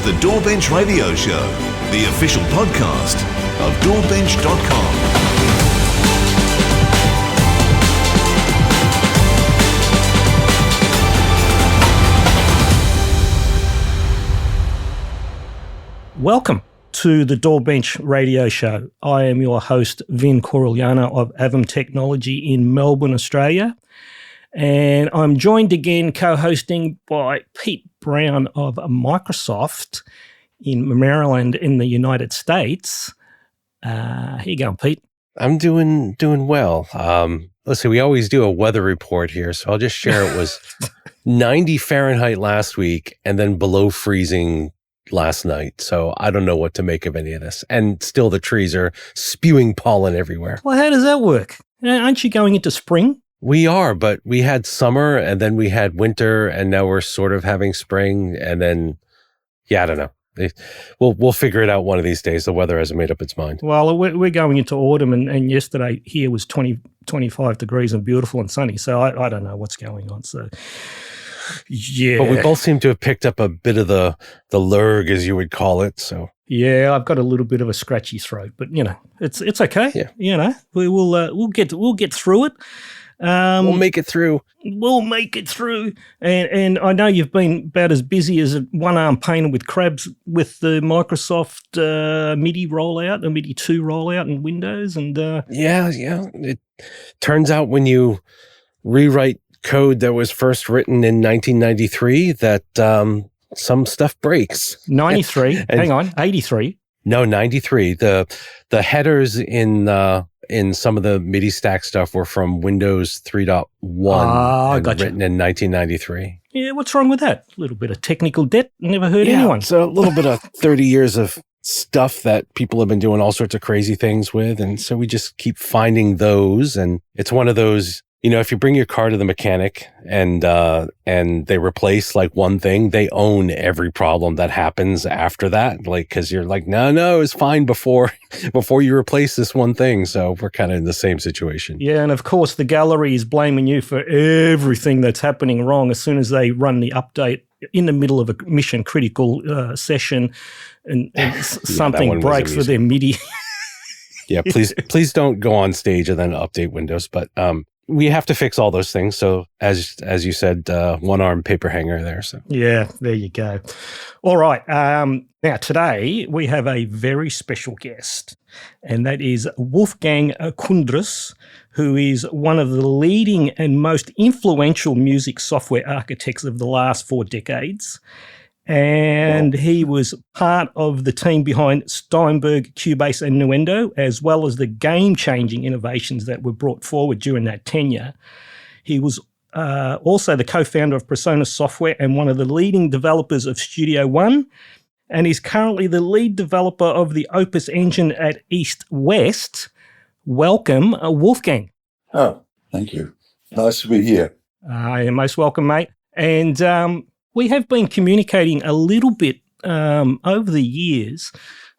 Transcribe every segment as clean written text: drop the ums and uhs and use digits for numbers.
the DAWbench Radio Show, the official podcast of DAWbench.com. Welcome to the DAWbench Radio Show. I am your host, Vin Curigliano of AAVIM Technology in Melbourne, Australia. And I'm joined again, co-hosting by Pete Brown of Microsoft in Maryland in the United States. Here you go, Pete. I'm doing well. Listen, we always do a weather report here, so I'll just share it was 90 Fahrenheit last week and then below freezing last night. So I don't know what to make of any of this. And still the trees are spewing pollen everywhere. Well, how does that work? Aren't you going into spring? We are, but we had summer and then we had winter and now we're sort of having spring and then, I don't know. We'll figure it out one of these days. The weather hasn't made up its mind. Well, we're going into autumn and yesterday here was 25 degrees and beautiful and sunny. So I don't know what's going on. So, yeah. But we both seem to have picked up a bit of the lurg, as you would call it. So yeah, I've got a little bit of a scratchy throat, but it's okay. Yeah. We'll get through it. We'll make it through. We'll make it through. And I know you've been about as busy as a one-arm painter with crabs with the Microsoft MIDI rollout, the MIDI 2 rollout in Windows. And yeah. It turns out when you rewrite code that was first written in 1993 that some stuff breaks. 93. Hang on, 83. No, 93. The headers in some of the MIDI stack stuff were from Windows 3.1 gotcha. Written in 1993. Yeah, what's wrong with that? A little bit of technical debt. Never hurt anyone. So a little bit of 30 years of stuff that people have been doing all sorts of crazy things with. And so we just keep finding those. And it's one of those, if you bring your car to the mechanic and they replace like one thing, they own every problem that happens after that. Like, cause you're like, no, it's fine before you replace this one thing. So we're kind of in the same situation. Yeah. And of course the gallery is blaming you for everything that's happening wrong as soon as they run the update in the middle of a mission critical session and something breaks for their MIDI. Yeah. Please don't go on stage and then update Windows. But, we have to fix all those things. So as you said, one-arm paper hanger there. So yeah, there you go. All right. Now today we have a very special guest, and that is Wolfgang Kundrus, who is one of the leading and most influential music software architects of the last 4 decades. And he was part of the team behind Steinberg Cubase and Nuendo, as well as the game-changing innovations that were brought forward during that tenure. He was also the co-founder of PreSonus Software and one of the leading developers of Studio One, and he's currently the lead developer of the Opus Engine at East West. Welcome, Wolfgang. Oh, thank you. Nice to be here. You're most welcome, mate. And we have been communicating a little bit over the years.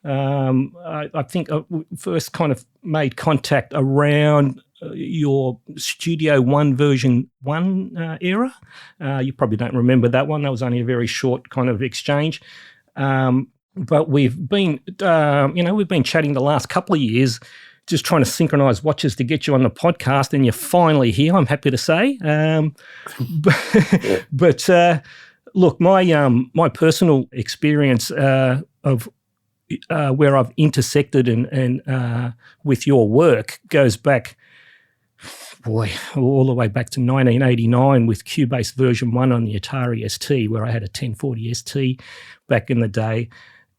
I think I first kind of made contact around your Studio One version 1 era. You probably don't remember that one. That was only a very short kind of exchange. But we've been, we've been chatting the last couple of years, just trying to synchronize watches to get you on the podcast, and you're finally here, I'm happy to say. But look, my personal experience of where I've intersected and with your work goes back, all the way back to 1989 with Cubase version 1 on the Atari ST, where I had a 1040 ST back in the day.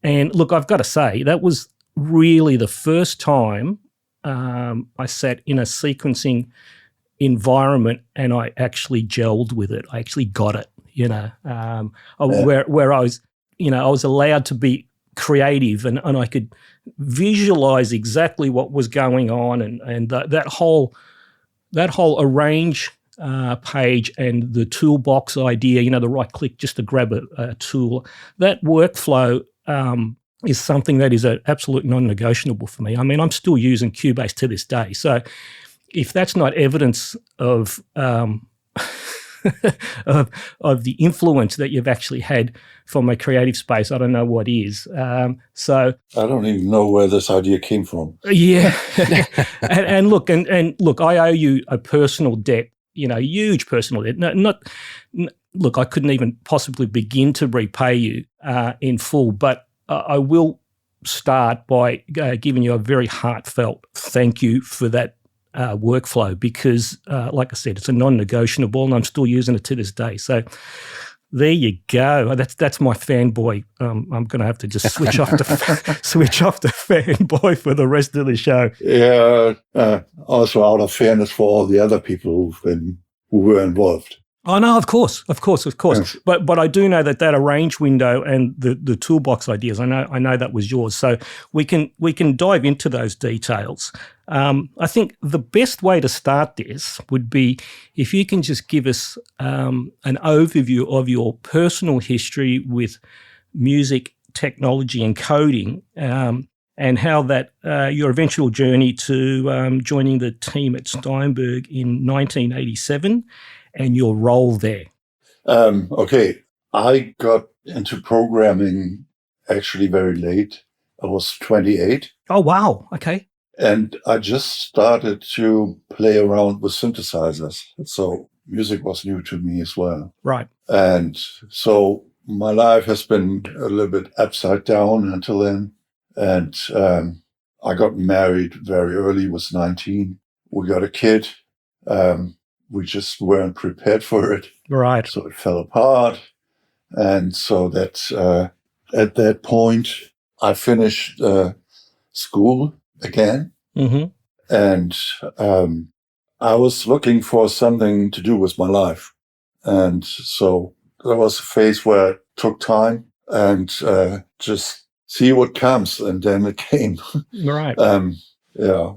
And look, I've got to say, that was really the first time I sat in a sequencing environment and I actually gelled with it. I actually got it. Where I was, I was allowed to be creative and I could visualize exactly what was going on and that whole arrange page and the toolbox idea, the right click just to grab a tool, that workflow is something that is an absolute non-negotiable for me. I mean, I'm still using Cubase to this day. So if that's not evidence of of the influence that you've actually had for my creative space. I don't know what is. So I don't even know where this idea came from. yeah, and look, I owe you a personal debt. Huge personal debt. Look, I couldn't even possibly begin to repay you in full, but I will start by giving you a very heartfelt thank you for that workflow, because, like I said, it's a non-negotiable, and I'm still using it to this day. So there you go. That's my fanboy. I'm going to have to just switch off the fanboy for the rest of the show. Yeah. Also, out of fairness for all the other people who were involved. Oh no, of course. Yes. But I do know that arrange window and the toolbox ideas, I know that was yours. So we can dive into those details. I think the best way to start this would be if you can just give us an overview of your personal history with music, technology, and coding, and how that your eventual journey to joining the team at Steinberg in 1987. And your role there. Okay. I got into programming actually very late. I was 28. Oh, wow. Okay. And I just started to play around with synthesizers. So music was new to me as well. Right. And so my life has been a little bit upside down until then. And I got married very early, was 19. We got a kid. We just weren't prepared for it. Right. So it fell apart. And so that at that point, I finished school again. Mm-hmm. And I was looking for something to do with my life. And so there was a phase where it took time and just see what comes. And then it came. Right. Yeah.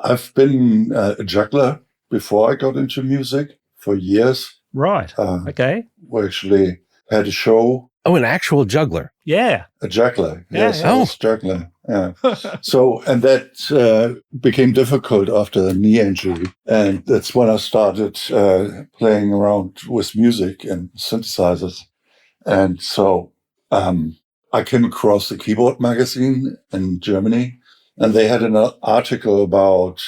I've been a juggler before I got into music for years. Right. Okay. We actually had a show. Oh, an actual juggler. Yeah. A juggler. Yeah, Yes, yeah. I was juggler. Yeah. So, and that became difficult after a knee injury. And that's when I started playing around with music and synthesizers. And so I came across the Keyboard magazine in Germany, and they had an article about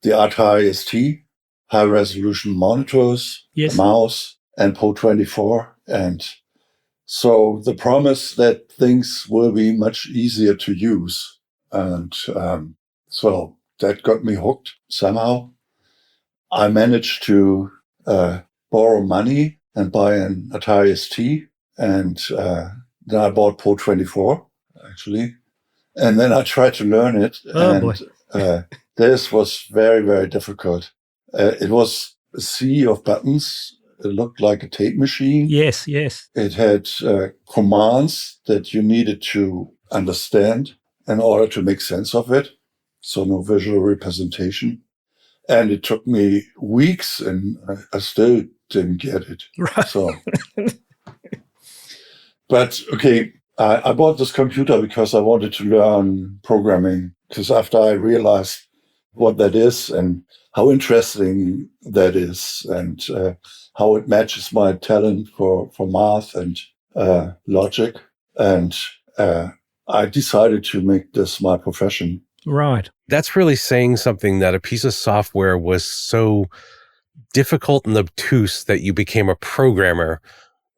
the Atari ST, high-resolution monitors, Yes. the mouse, and Pro24. And so the promise that things will be much easier to use. And so that got me hooked somehow. I managed to borrow money and buy an Atari ST. And then I bought Pro24, actually. And then I tried to learn it. Oh, and boy. this was very, very difficult. It was a sea of buttons. It looked like a tape machine. Yes. It had commands that you needed to understand in order to make sense of it. So no visual representation. And it took me weeks and I still didn't get it. Right. So, but okay, I bought this computer because I wanted to learn programming, because after I realized what that is and how interesting that is and how it matches my talent for math and logic. And I decided to make this my profession. Right. That's really saying something, that a piece of software was so difficult and obtuse that you became a programmer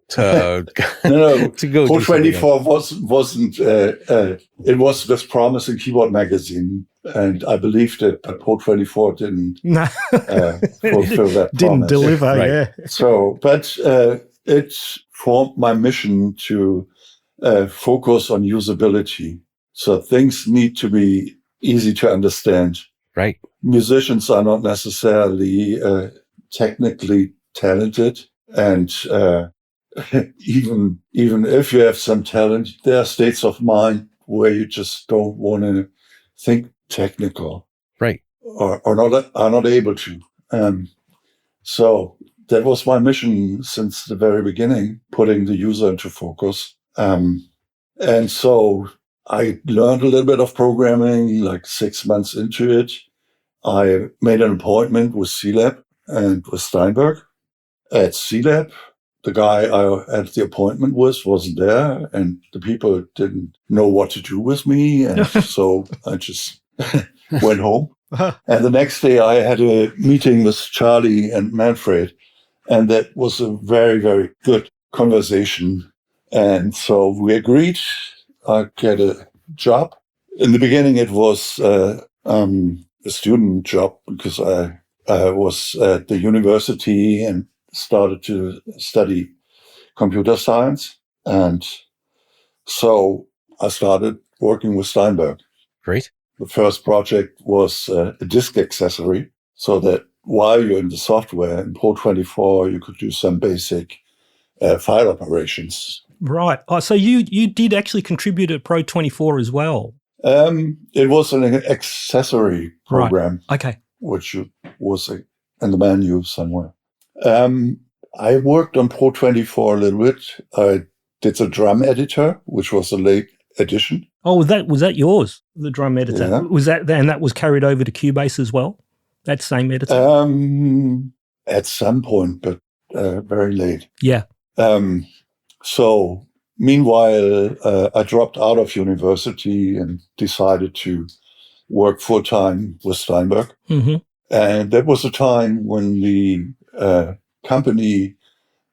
to No, to go do something else. Pro24 wasn't. It was this promising keyboard magazine, and I believed it, but Pro24 didn't No. fulfill that Didn't promise. deliver. Right. Yeah. So, but it formed my mission to focus on usability. So things need to be easy to understand. Right. Musicians are not necessarily technically talented, and even if you have some talent, there are states of mind where you just don't want to think technical, Right. or are not able to. So that was my mission since the very beginning, putting the user into focus. And so I learned a little bit of programming, like 6 months into it. I made an appointment with C-Lab and with Steinberg. at C-Lab, the guy I had the appointment with wasn't there, and the people didn't know what to do with me. And so I just went home. And the next day I had a meeting with Charlie and Manfred, and that was a very, very good conversation. And so we agreed I get a job. In the beginning, it was a student job because I was at the university and started to study computer science. And so I started working with Steinberg. Great. The first project was a disk accessory, so that while you're in the software in Pro24, you could do some basic file operations. Right. Oh, so you did actually contribute at Pro24 as well? It was an accessory program, right. Okay, which was in the menu somewhere. I worked on Pro24 a little bit. I did the drum editor, which was a late addition. Oh, was that yours, the drum editor? Yeah. Was that, and that was carried over to Cubase as well? That same editor? At some point, but very late. Yeah. So meanwhile, I dropped out of university and decided to work full-time with Steinberg. Mm-hmm. And that was a time when the company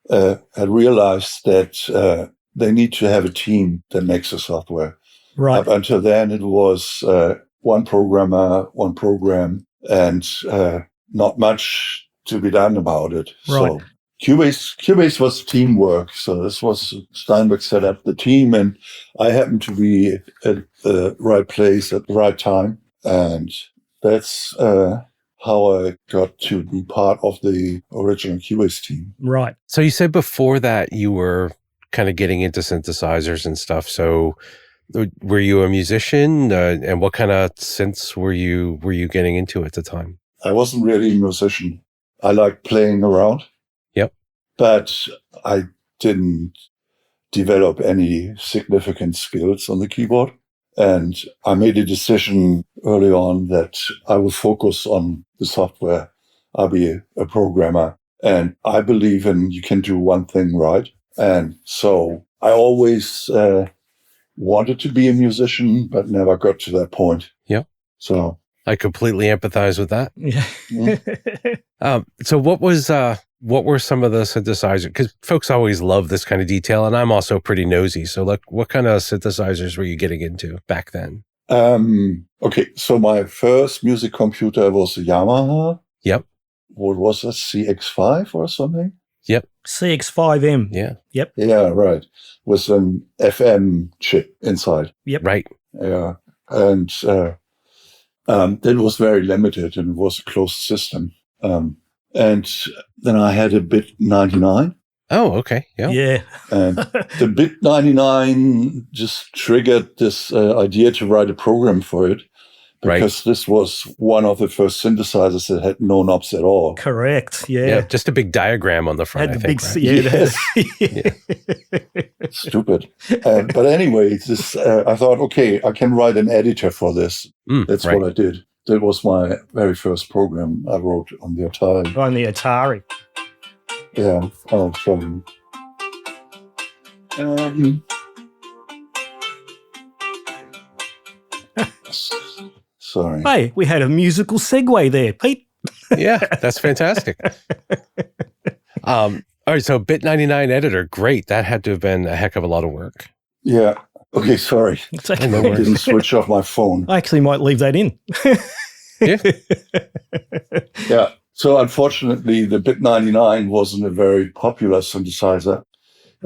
had realized that they need to have a team that makes the software. Right. Up until then, it was one programmer, one program, and not much to be done about it. Right. So Cubase was teamwork. So this was Steinberg set up the team, and I happened to be at the right place at the right time. And that's how I got to be part of the original Cubase team. Right. So you said before that you were kind of getting into synthesizers and stuff. So were you a musician? And what kind of synths were you getting into at the time? I wasn't really a musician. I liked playing around. Yep. But I didn't develop any significant skills on the keyboard. And I made a decision early on that I will focus on the software. I'll be a programmer. And I believe in you can do one thing right. And so I always wanted to be a musician, but never got to that point. Yep. So I completely empathize with that. Yeah. So what were some of the synthesizers? Because folks always love this kind of detail, and I'm also pretty nosy. So like, what kind of synthesizers were you getting into back then? Okay, so my first music computer was a Yamaha. Yep. What was it, CX5 or something? Yep. CX5M. Yeah. Yep. Yeah, right. With an FM chip inside. Yep. Right. Yeah. And that was very limited and was a closed system. And then I had a Bit 99. Oh, okay. Yeah. Yeah. And the Bit 99 just triggered this idea to write a program for it. Because this was one of the first synthesizers that had no knobs at all. Correct. Yeah. Yeah. Just a big diagram on the front, Had I the think. big, Right? yeah. Stupid. But anyway, this I thought, okay, I can write an editor for this. That's right. what I did. That was my very first program I wrote on the Atari. On the Atari. Yeah. Oh, sorry. Hey, we had a musical segue there, Pete. Yeah, that's fantastic. All right, so Bit 99 editor, great. That had to have been a heck of a lot of work. Yeah. Okay, sorry. It's okay. No I worries. didn't switch off my phone. I actually might leave that in. Yeah. Yeah. So unfortunately, the Bit 99 wasn't a very popular synthesizer.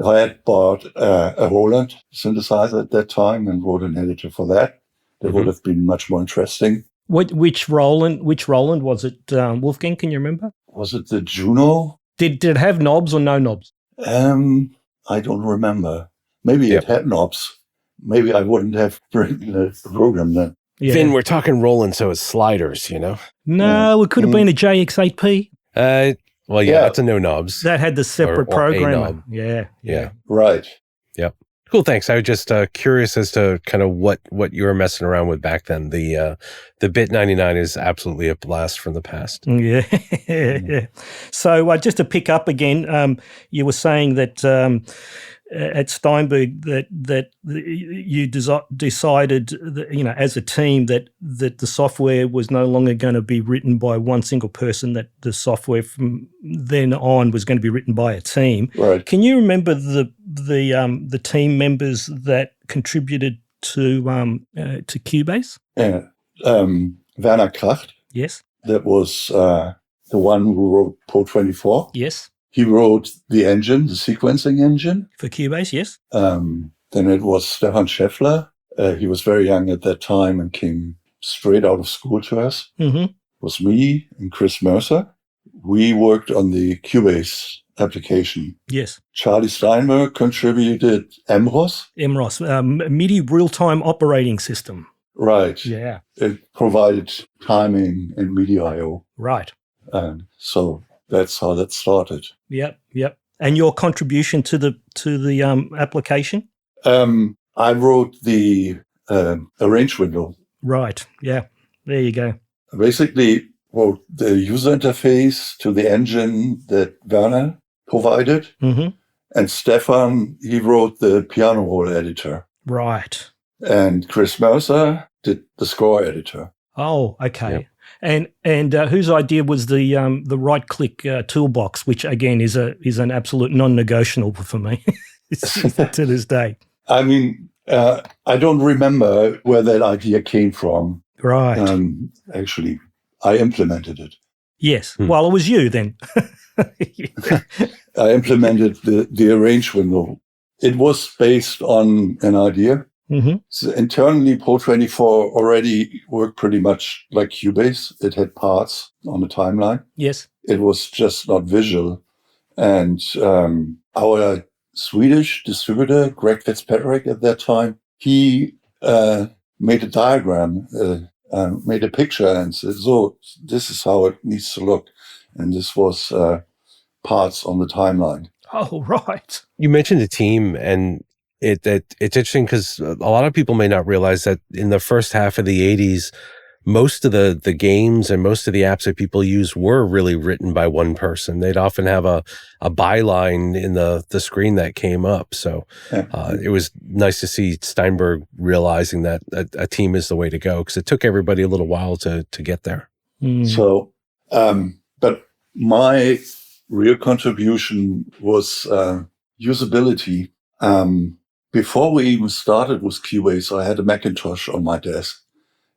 I had bought a Roland synthesizer at that time and wrote an editor for that. That would have been much more interesting. Which Roland was it? Wolfgang, can you remember? Was it the Juno? Did it have knobs or no knobs? I don't remember. Maybe it had knobs. Maybe I wouldn't have written the program then. Yeah. Vin, we're talking Roland, so it's sliders, you know? No, it could have been a JX8P. Well, yeah, that's a no knobs. That had the separate Or a programmer. knob. Yeah. Right. Yep. Cool, thanks. I was just curious as to kind of what you were messing around with back then. The Bit 99 is absolutely a blast from the past. Yeah. Yeah. So just to pick up again, you were saying that at Steinberg that you decided that, as a team that the software was no longer going to be written by one single person, that the software from then on was going to be written by a team. Right. Can you remember the team members that contributed to Cubase? Yeah. Werner Kracht, Yes. that was the one who wrote Pro24. Yes. He wrote the engine, the sequencing engine. For Cubase, yes. Then it was Stefan Scheffler. He was very young at that time and came straight out of school to us. Mm-hmm. It was me and Chris Mercer. We worked on the Cubase application. Yes. Charlie Steinberg contributed MROS. MROS, MIDI real-time operating system. Right. Yeah. It provided timing and MIDI I/O. Right. And so that's how that started. Yep. And your contribution to the application? I wrote the arrange window. Right. Yeah. There you go. Basically, wrote the user interface to the engine that Werner provided. Mm-hmm. And Stefan, he wrote the piano roll editor. Right. And Chris Mercer did the score editor. Oh, okay. Yep. And whose idea was the right-click toolbox, which again is an absolute non-negotiable for me to this day. I mean, I don't remember where that idea came from. Right. Actually, I implemented it. Yes. Well, it was you then. I implemented the arrange window. It was based on an idea. Mm-hmm. So internally, Pro24 already worked pretty much like Cubase. It had parts on the timeline. Yes. It was just not visual. And our Swedish distributor, Greg Fitzpatrick at that time, he made a diagram, made a picture and said, so this is how it needs to look. And this was parts on the timeline. Oh, right. You mentioned the team, and it's interesting because a lot of people may not realize that in the first half of the 80s, most of the games and most of the apps that people use were really written by one person. They'd often have a byline in the screen that came up. So it was nice to see Steinberg realizing that a team is the way to go, because it took everybody a little while to get there. Mm. So, but my real contribution was usability. Before we even started with Cubase, I had a Macintosh on my desk.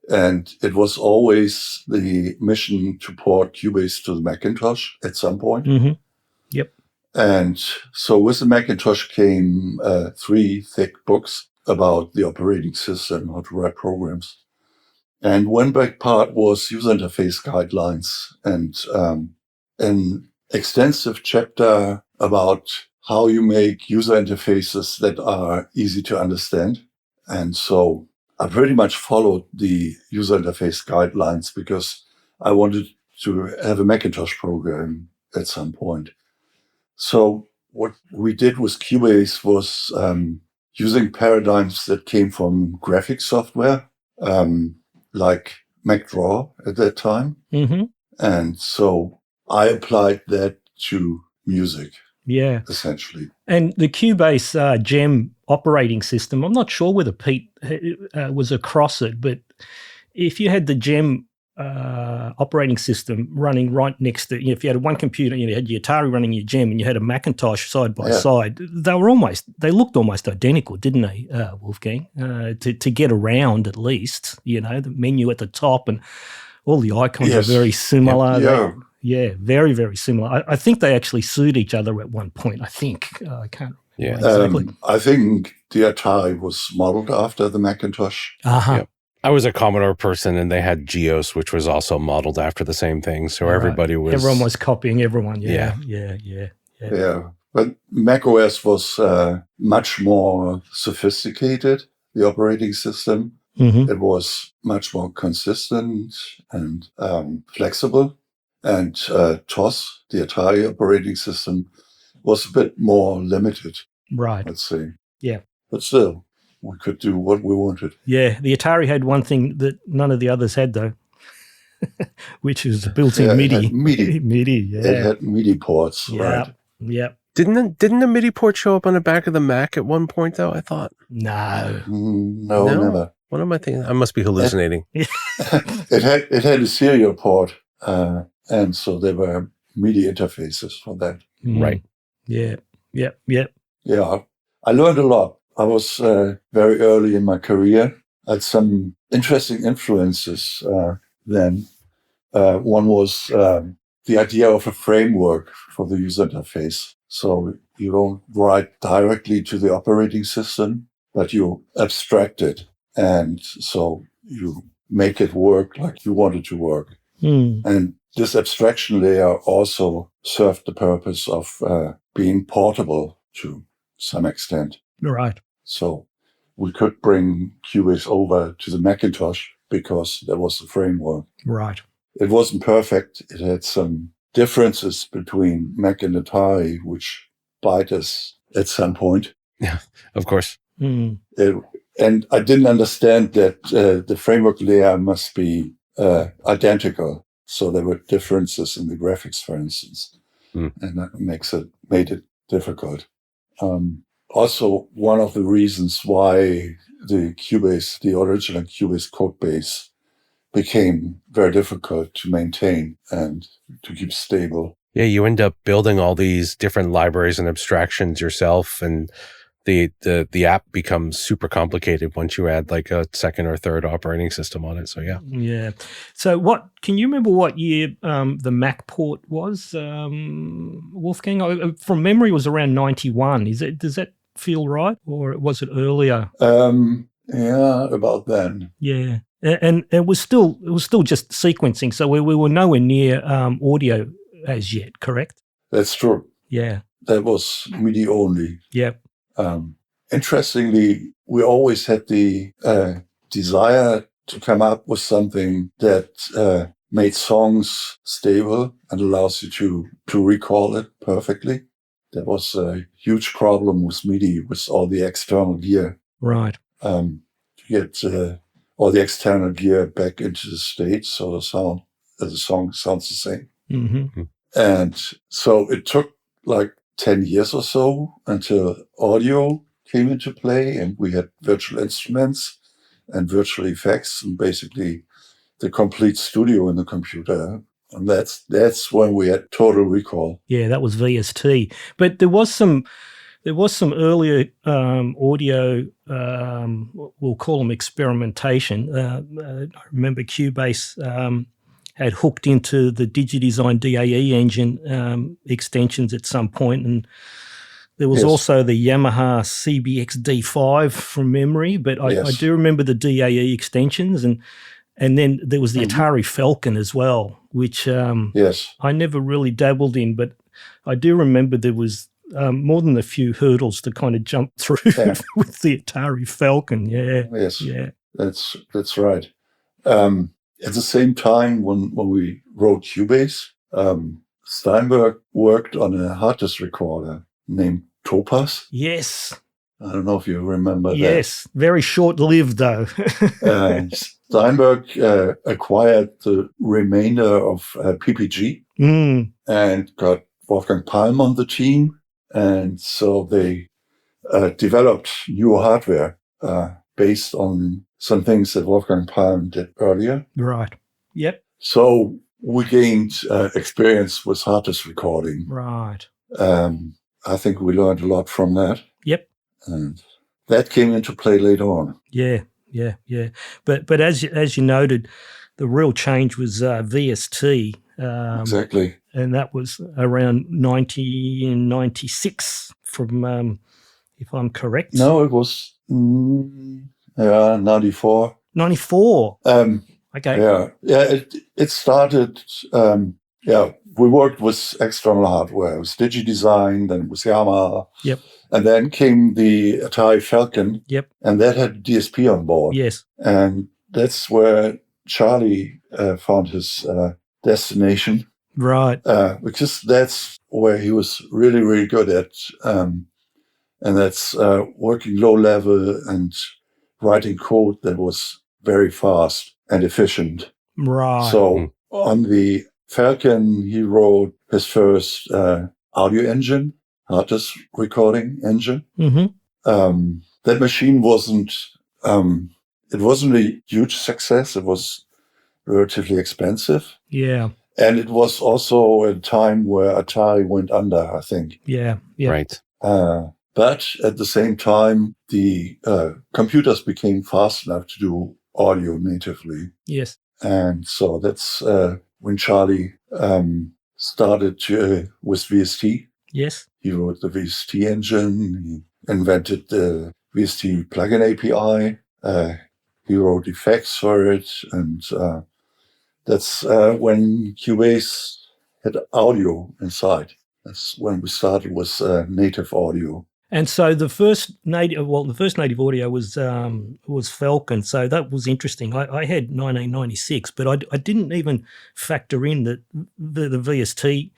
And it was always the mission to port Cubase to the Macintosh at some point. Mm-hmm. Yep. And so with the Macintosh came 3 thick books about the operating system, how to write programs. And one big part was user interface guidelines and an extensive chapter about how you make user interfaces that are easy to understand. And so I pretty much followed the user interface guidelines because I wanted to have a Macintosh program at some point. So what we did with Cubase was using paradigms that came from graphic software, like MacDraw at that time. Mm-hmm. And so I applied that to music. Yeah. Essentially. And the Cubase GEM operating system, I'm not sure whether Pete was across it, but if you had the GEM operating system running right next to, if you had one computer, you had your Atari running your GEM and you had a Macintosh side by side, they looked almost identical, didn't they, Wolfgang? To get around at least, the menu at the top and all the icons are very similar. Yeah. Yeah, very, very similar. I think they actually sued each other at one point. I think. I can't remember exactly. I think the Atari was modeled after the Macintosh. Uh-huh. Yep. I was a Commodore person, and they had Geos, which was also modeled after the same thing. So everyone was copying everyone. Yeah. But macOS was much more sophisticated, the operating system. Mm-hmm. It was much more consistent and flexible. And TOS, the Atari operating system, was a bit more limited. Right. Let's say. Yeah. but still, we could do what we wanted. Yeah, the Atari had one thing that none of the others had, though, which is built-in MIDI. It had MIDI. MIDI, yeah. It had MIDI ports, right? Yep. Didn't the MIDI port show up on the back of the Mac at one point, though, I thought? No. No, never. What am I thinking? I must be hallucinating. It had a serial port, and so there were MIDI interfaces for that. Right. Yeah. Yeah, I learned a lot. I was very early in my career. I had some interesting influences then. One was the idea of a framework for the user interface. So you don't write directly to the operating system, but you abstract it. And so you make it work like you want it to work. And this abstraction layer also served the purpose of being portable to some extent. Right. So we could bring Cubase over to the Macintosh because there was a framework. Right. It wasn't perfect. It had some differences between Mac and Atari, which bite us at some point. Yeah, of course. And I didn't understand that the framework layer must be identical. So there were differences in the graphics, for instance. And that made it difficult. Also, one of the reasons why the original Cubase codebase became very difficult to maintain and to keep stable. Yeah, you end up building all these different libraries and abstractions yourself, and the app becomes super complicated once you add like a second or third operating system on it. So yeah. Yeah. So can you remember what year the Mac port was, Wolfgang? From memory, it was around 91. Does that feel right, or was it earlier? Yeah, about then. Yeah. And it was still just sequencing, so we were nowhere near audio as yet, correct? That's true. Yeah. That was MIDI only. Yep. Interestingly, we always had the desire to come up with something that made songs stable and allows you to recall it perfectly. That was a huge problem with MIDI, with all the external gear. Right. To get all the external gear back into the state so the song sounds the same. Mm-hmm. And so it took like 10 years or so until audio came into play, and we had virtual instruments and virtual effects and basically the complete studio in the computer. And that's when we had total recall. Yeah, that was VST. But there was some earlier audio, we'll call them experimentation. I remember Cubase had hooked into the DigiDesign DAE engine extensions at some point, and there was also the Yamaha CBX D5 from memory, but I do remember the DAE extensions, and then there was the Atari Falcon as well, which I never really dabbled in, but I do remember there was more than a few hurdles to kind of jump through with the Atari Falcon. Yeah. Yes. Yeah. That's right. At the same time, when we wrote Cubase, Steinberg worked on a hard disk recorder named Topaz. Yes. I don't know if you remember that. Yes. Very short-lived, though. Steinberg acquired the remainder of PPG and got Wolfgang Palm on the team. And so they developed new hardware based on some things that Wolfgang Palm did earlier. Right. Yep. So we gained experience with hard disk recording. Right. I think we learned a lot from that. Yep. And that came into play later on. Yeah. But as you noted, the real change was VST. Exactly. And that was around 1996 from, if I'm correct. No, it was 94. 94. Okay. Yeah. It started. We worked with external hardware. It was DigiDesign, then it was Yamaha. Yep. And then came the Atari Falcon. Yep. And that had DSP on board. Yes. And that's where Charlie found his destination. Right. Because that's where he was really, really good at And that's working low level and writing code that was very fast and efficient. Right. So on the Falcon, he wrote his first audio engine, artist recording engine. That machine wasn't a huge success. It was relatively expensive. Yeah. And it was also a time where Atari went under, I think. Yeah. Yeah. Right. But at the same time, the computers became fast enough to do audio natively. Yes. And so that's when Charlie started with VST. Yes. He wrote the VST engine. He invented the VST plugin API. He wrote effects for it. And that's when Cubase had audio inside. That's when we started with native audio. And so the first native audio was Falcon. So that was interesting. I had 1996, but I didn't even factor in that the VST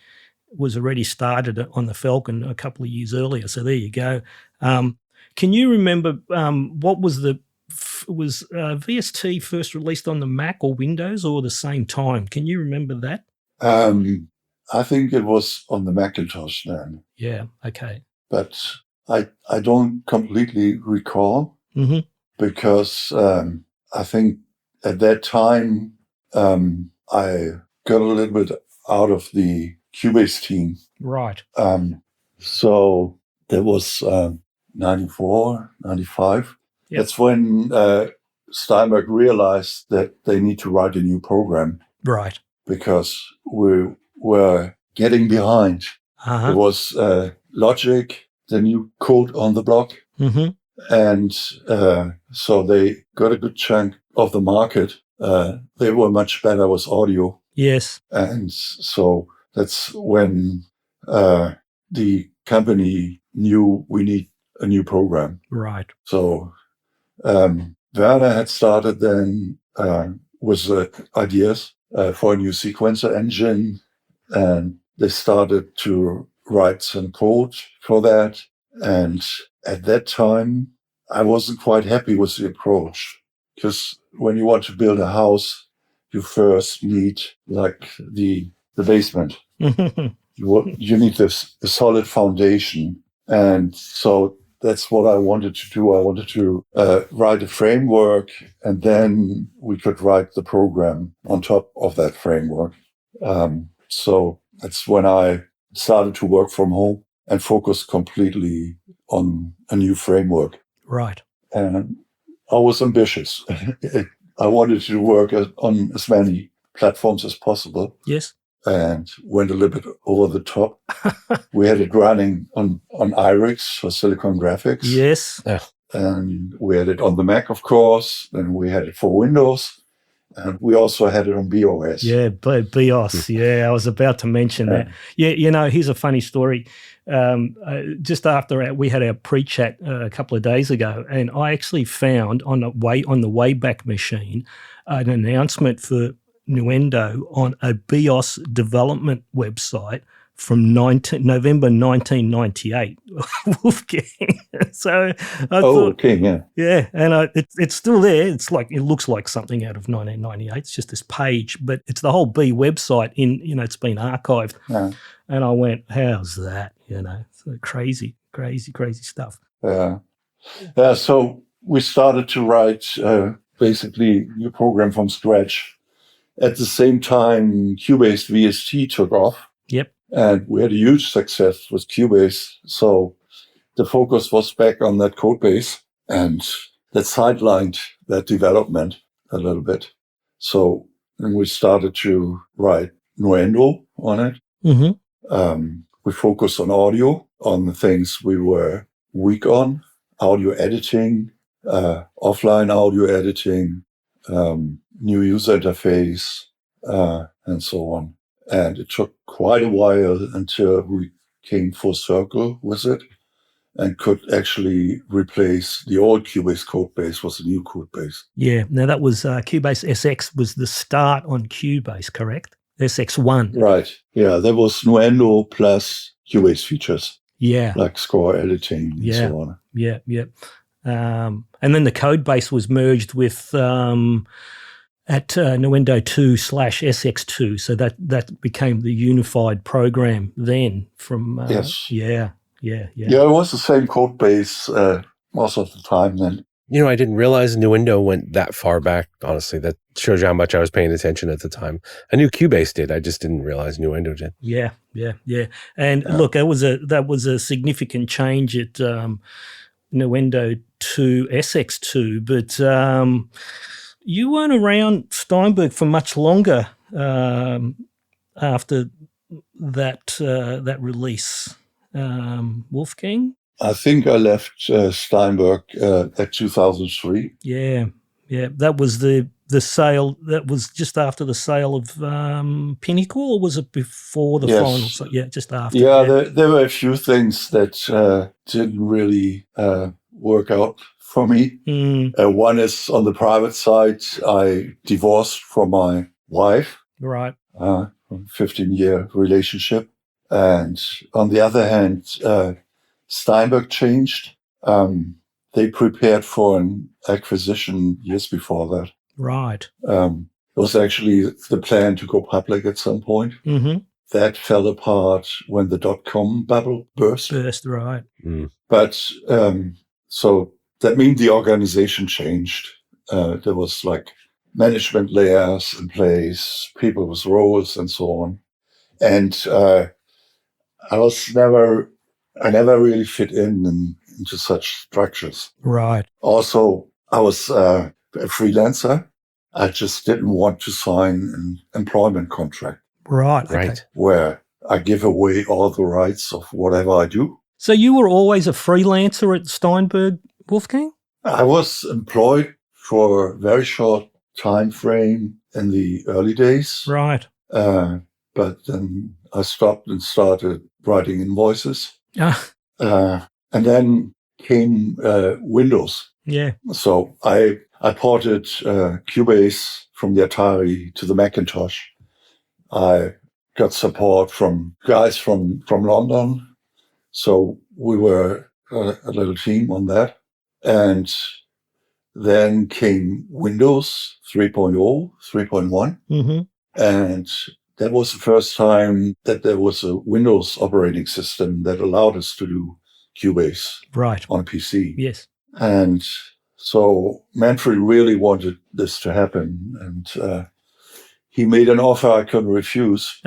was already started on the Falcon a couple of years earlier. So there you go. Can you remember what was VST first released on the Mac or Windows or the same time? Can you remember that? I think it was on the Macintosh then. Yeah. Okay. But I don't completely recall because I think at that time I got a little bit out of the Cubase team. Right. So that was 94, 95. Yep. That's when Steinberg realized that they need to write a new program. Right. Because we were getting behind. It was Logic, the new code on the block. And so they got a good chunk of the market. They were much better with audio. Yes. And so that's when the company knew we need a new program. Right. So Werner had started then with ideas for a new sequencer engine, and they started to write some code for that. And at that time, I wasn't quite happy with the approach, because when you want to build a house, you first need like the basement. You need the solid foundation. And so that's what I wanted to do. I wanted to write a framework, and then we could write the program on top of that framework. So that's when I started to work from home and focus completely on a new framework. Right. And I was ambitious. I wanted to work on as many platforms as possible. Yes. And went a little bit over the top. We had it running on iRigs for Silicon Graphics. Yes. And we had it on the Mac, of course. And we had it for Windows. And we also had it on BOS. Yeah, BIOS. Yeah, I was about to mention that. Yeah, you know, here's a funny story. Just after we had our pre-chat a couple of days ago, and I actually found on the Wayback Machine an announcement for Nuendo on a BIOS development website from November 1998, Wolfgang. So I thought, okay, yeah. Yeah, and it's still there. It's like, it looks like something out of 1998. It's just this page, but it's the whole B website it's been archived. Yeah. And I went, how's that? So crazy stuff. Yeah. So we started to write basically a new program from scratch. At the same time, Cubase VST took off. Yep. And we had a huge success with Cubase. So the focus was back on that code base, and that sidelined that development a little bit. So then we started to write Nuendo on it. We focused on audio, on the things we were weak on, audio editing, offline audio editing, new user interface, and so on. And it took quite a while until we came full circle with it and could actually replace the old Cubase code base with a new code base. Yeah. Now that was Cubase SX was the start on Cubase, correct? SX1. Right. Yeah, that was Nuendo plus Cubase features. Yeah. like score editing and Yeah. so on. Yeah. Yeah. And then the code base was merged with at Nuendo 2/SX2, so that became the unified program then. From Yes. Yeah. Yeah, it was the same code base most of the time then. You know, I didn't realize Nuendo went that far back. Honestly, that shows you how much I was paying attention at the time. I knew Cubase did. I just didn't realize Nuendo did. Yeah. And look, that was a significant change at Nuendo 2/SX2, but you weren't around Steinberg for much longer after that release, Wolfgang. I think I left Steinberg at 2003. Yeah. That was the sale. That was just after the sale of Pinnacle, or was it before the final? So, yeah, just after. Yeah, there were a few things that didn't really work out for me. One is on the private side. I divorced from my wife. Right. From a 15-year relationship. And on the other hand, Steinberg changed. They prepared for an acquisition years before that. Right. It was actually the plan to go public at some point. Mm-hmm. That fell apart when the .com bubble burst. Right. But so that means the organization changed. There was like management layers in place, people with roles and so on. And I never really fit into such structures. Right. Also, I was a freelancer. I just didn't want to sign an employment contract. Right. Okay. Right. Where I give away all the rights of whatever I do. So you were always a freelancer at Steinberg, Wolfgang? I was employed for a very short time frame in the early days. Right. But then I stopped and started writing invoices. And then came Windows. Yeah. So I ported Cubase from the Atari to the Macintosh. I got support from guys from London. So we were a little team on that. And then came Windows 3.0, 3.1. Mm-hmm. And that was the first time that there was a Windows operating system that allowed us to do Cubase on a PC. Yes. And so Manfred really wanted this to happen. And he made an offer I couldn't refuse.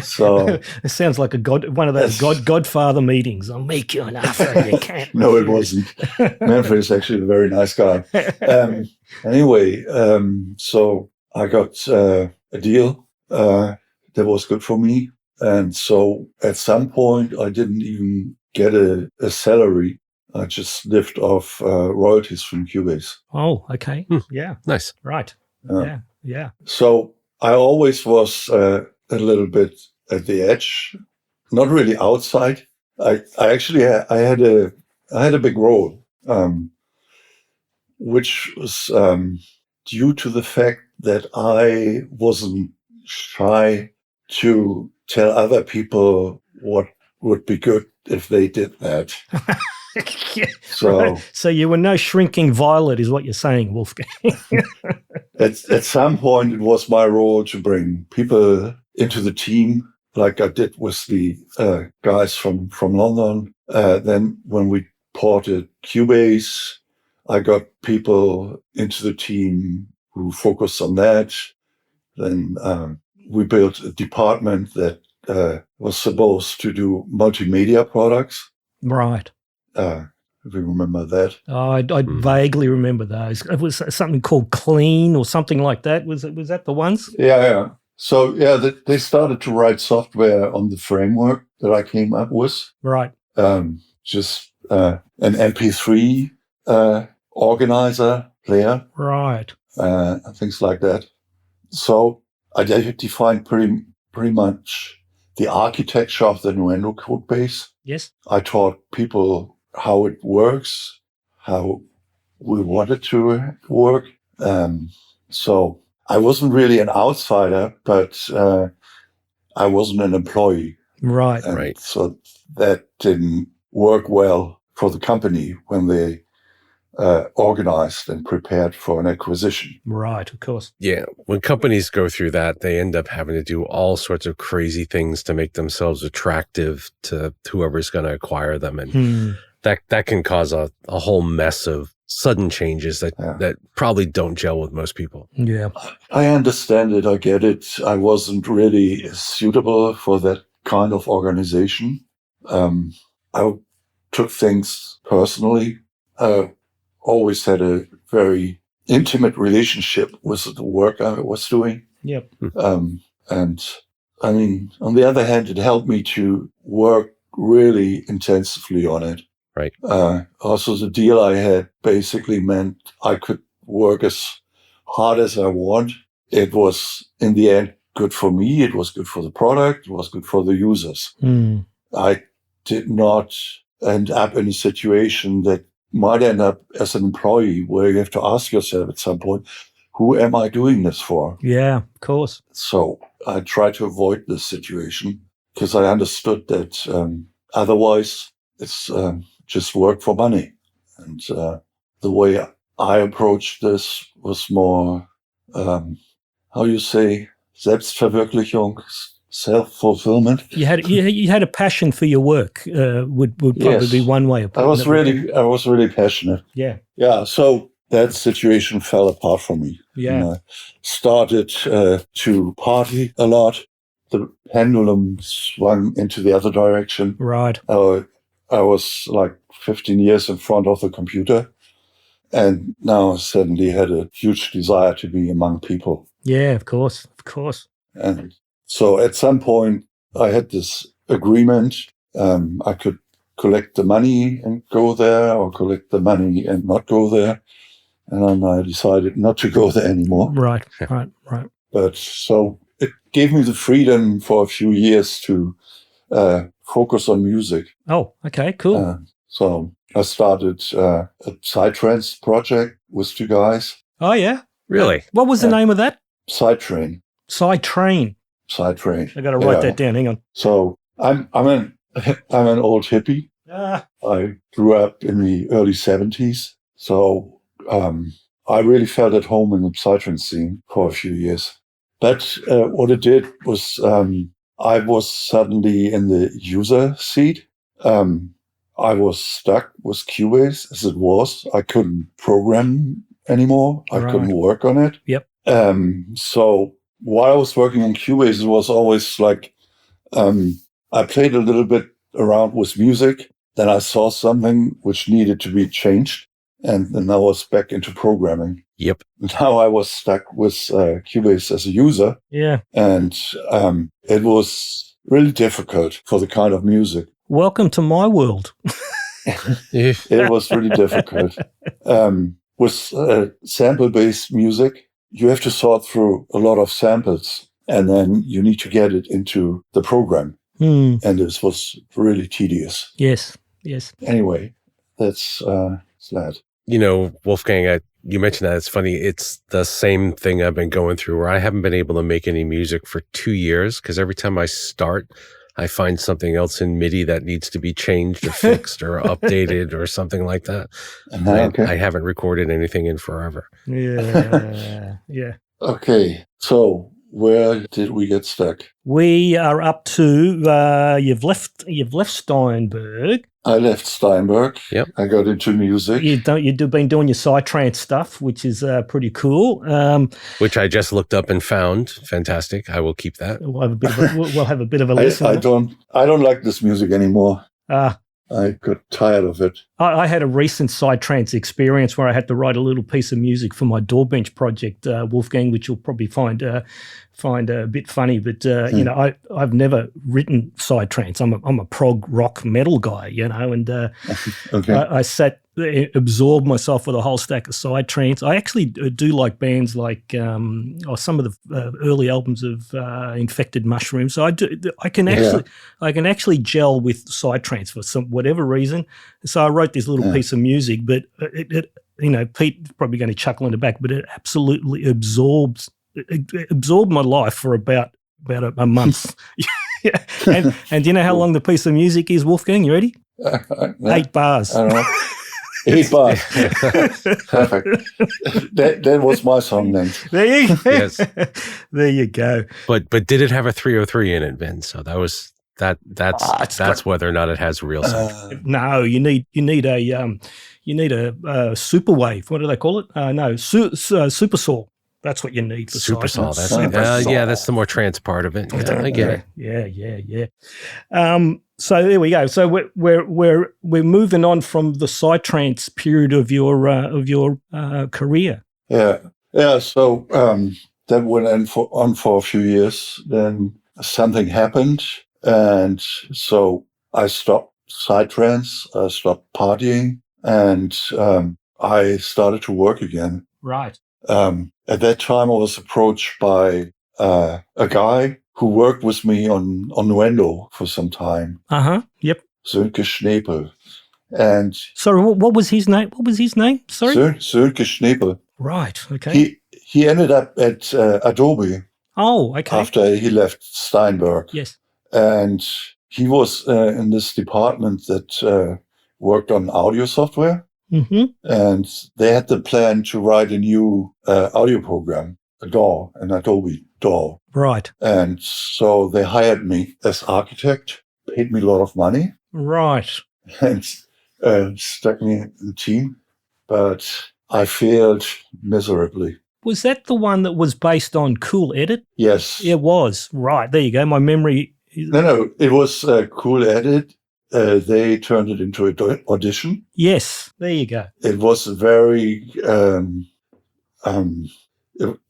So it sounds like one of those Godfather meetings. I'll make you an offer you can't. No, it wasn't. Manfred is actually a very nice guy. Anyway, so I got a deal that was good for me. And so at some point, I didn't even get a salary. I just lived off royalties from Cubase. Oh, okay. Yeah. Nice. Right. Yeah. So I always was a little bit at the edge, not really outside. I actually had a big role, which was due to the fact that I wasn't shy to tell other people what would be good if they did that. Yeah, so, right. So you were no shrinking violet, is what you're saying, Wolfgang. at some point, it was my role to bring people into the team, like I did with the guys from London. Then when we ported Cubase, I got people into the team who focused on that. Then we built a department that was supposed to do multimedia products. Right. If you remember that. Oh, I vaguely remember those. It was something called Clean or something like that. Was that the ones? Yeah. So, they started to write software on the framework that I came up with. Right. Just an MP3 organizer player. Right. Things like that. So I defined pretty much the architecture of the Nuendo code base. Yes. I taught people how it works, how we want it to work. So I wasn't really an outsider, but I wasn't an employee. Right. And Right. so that didn't work well for the company when they organized and prepared for an acquisition. Right, of course. Yeah. When companies go through that, they end up having to do all sorts of crazy things to make themselves attractive to whoever's going to acquire them. And that can cause a whole mess of sudden changes that probably don't gel with most people. Yeah. I understand it. I get it. I wasn't really suitable for that kind of organization. I took things personally. Always had a very intimate relationship with the work I was doing. Yep. And I mean, on the other hand, it helped me to work really intensively on it. Right. Also, the deal I had basically meant I could work as hard as I want. It was, in the end, good for me. It was good for the product. It was good for the users. I did not end up in a situation that might end up as an employee where you have to ask yourself at some point, who am I doing this for? Yeah, of course. So I tried to avoid this situation because I understood that otherwise it's just work for money. And the way I approached this was more, how you say, Selbstverwirklichung, self-fulfillment. You had a passion for your work. Would probably be one way of putting it. I was really passionate. Yeah. Yeah. So that situation fell apart for me. Yeah. And I started to party a lot. The pendulum swung into the other direction. Right. I was like 15 years in front of the computer, and now I suddenly had a huge desire to be among people. Yeah, of course. And so at some point, I had this agreement. I could collect the money and go there, or collect the money and not go there. And then I decided not to go there anymore. Right. But so it gave me the freedom for a few years to focus on music. Oh, okay, cool. So I started a Psytrance project with two guys. Oh, yeah? Really? What was the name of that? Psytrain. Psytrain. I got to write that down. Hang on. So I'm an old hippie. I grew up in the early 70s. So I really felt at home in the Psytrance scene for a few years. But what it did was I was suddenly in the user seat. I was stuck with Cubase as it was. I couldn't program anymore. I couldn't work on it. Yep. So while I was working on Cubase, it was always like I played a little bit around with music. Then I saw something which needed to be changed. And then I was back into programming. Yep. Now I was stuck with Cubase as a user. Yeah. And it was really difficult for the kind of music. Welcome to my world. It was really difficult. With sample-based music, you have to sort through a lot of samples, and then you need to get it into the program. And this was really tedious. Yes. Anyway, that's that. You know, Wolfgang, you mentioned that. It's funny. It's the same thing I've been going through where I haven't been able to make any music for 2 years because every time I start, I find something else in MIDI that needs to be changed or fixed or updated or something like that. Okay. I haven't recorded anything in forever. Yeah. Okay. So where did we get stuck? We are up to you've left Steinberg. I left Steinberg. Yep. I got into music. You've been doing your Psytrance stuff, which is pretty cool. Which I just looked up and found. Fantastic. I will keep that. We'll have a bit of a listen. I don't like this music anymore. I got tired of it. I had a recent Psytrance experience where I had to write a little piece of music for my DAWbench project, Wolfgang, which you'll probably find a bit funny. But you know, I've never written Psytrance. I'm a prog rock metal guy, you know, and Okay. I sat absorbed myself with a whole stack of Psytrance. I actually do like bands like some of the early albums of Infected Mushrooms. So I can actually gel with Psytrance for some whatever reason. So I wrote this little piece of music, but it you know, Pete's probably going to chuckle in the back, but it absolutely absorbed my life for about a month. Yeah. And do you know how long the piece of music is, Wolfgang? You ready? No, 8 bars. I don't know. 8 bars. Perfect. That was my song length. There you go. Yes. There you go. But did it have a 303 in it, Vin? So that was that's whether or not it has real sound. No, you need a super wave. What do they call it? No, super saw. That's what you need for Super size. saw. That's the more trance part of it. Yeah, I get it. Yeah. So there we go. So we're moving on from the psytrance period of your career. Yeah. So that went on for a few years. Then something happened, and so I stopped psytrance. I stopped partying, and I started to work again. Right. At that time, I was approached by a guy who worked with me on Nuendo for some time. Yep. Sönke Schnepel. And sorry, what was his name? Sorry. Sönke Schnepel. Right. Okay. He ended up at Adobe. Oh, okay. After he left Steinberg. Yes. And he was in this department that worked on audio software. Mm-hmm. And they had the plan to write a new audio program, a DAW, an Adobe DAW. Right. And so they hired me as architect, paid me a lot of money. Right. And stuck me in the team. But I failed miserably. Was that the one that was based on Cool Edit? Yes. It was. Right. There you go. My memory. No. It was Cool Edit. They turned it into an Audition. Yes. There you go. It was very...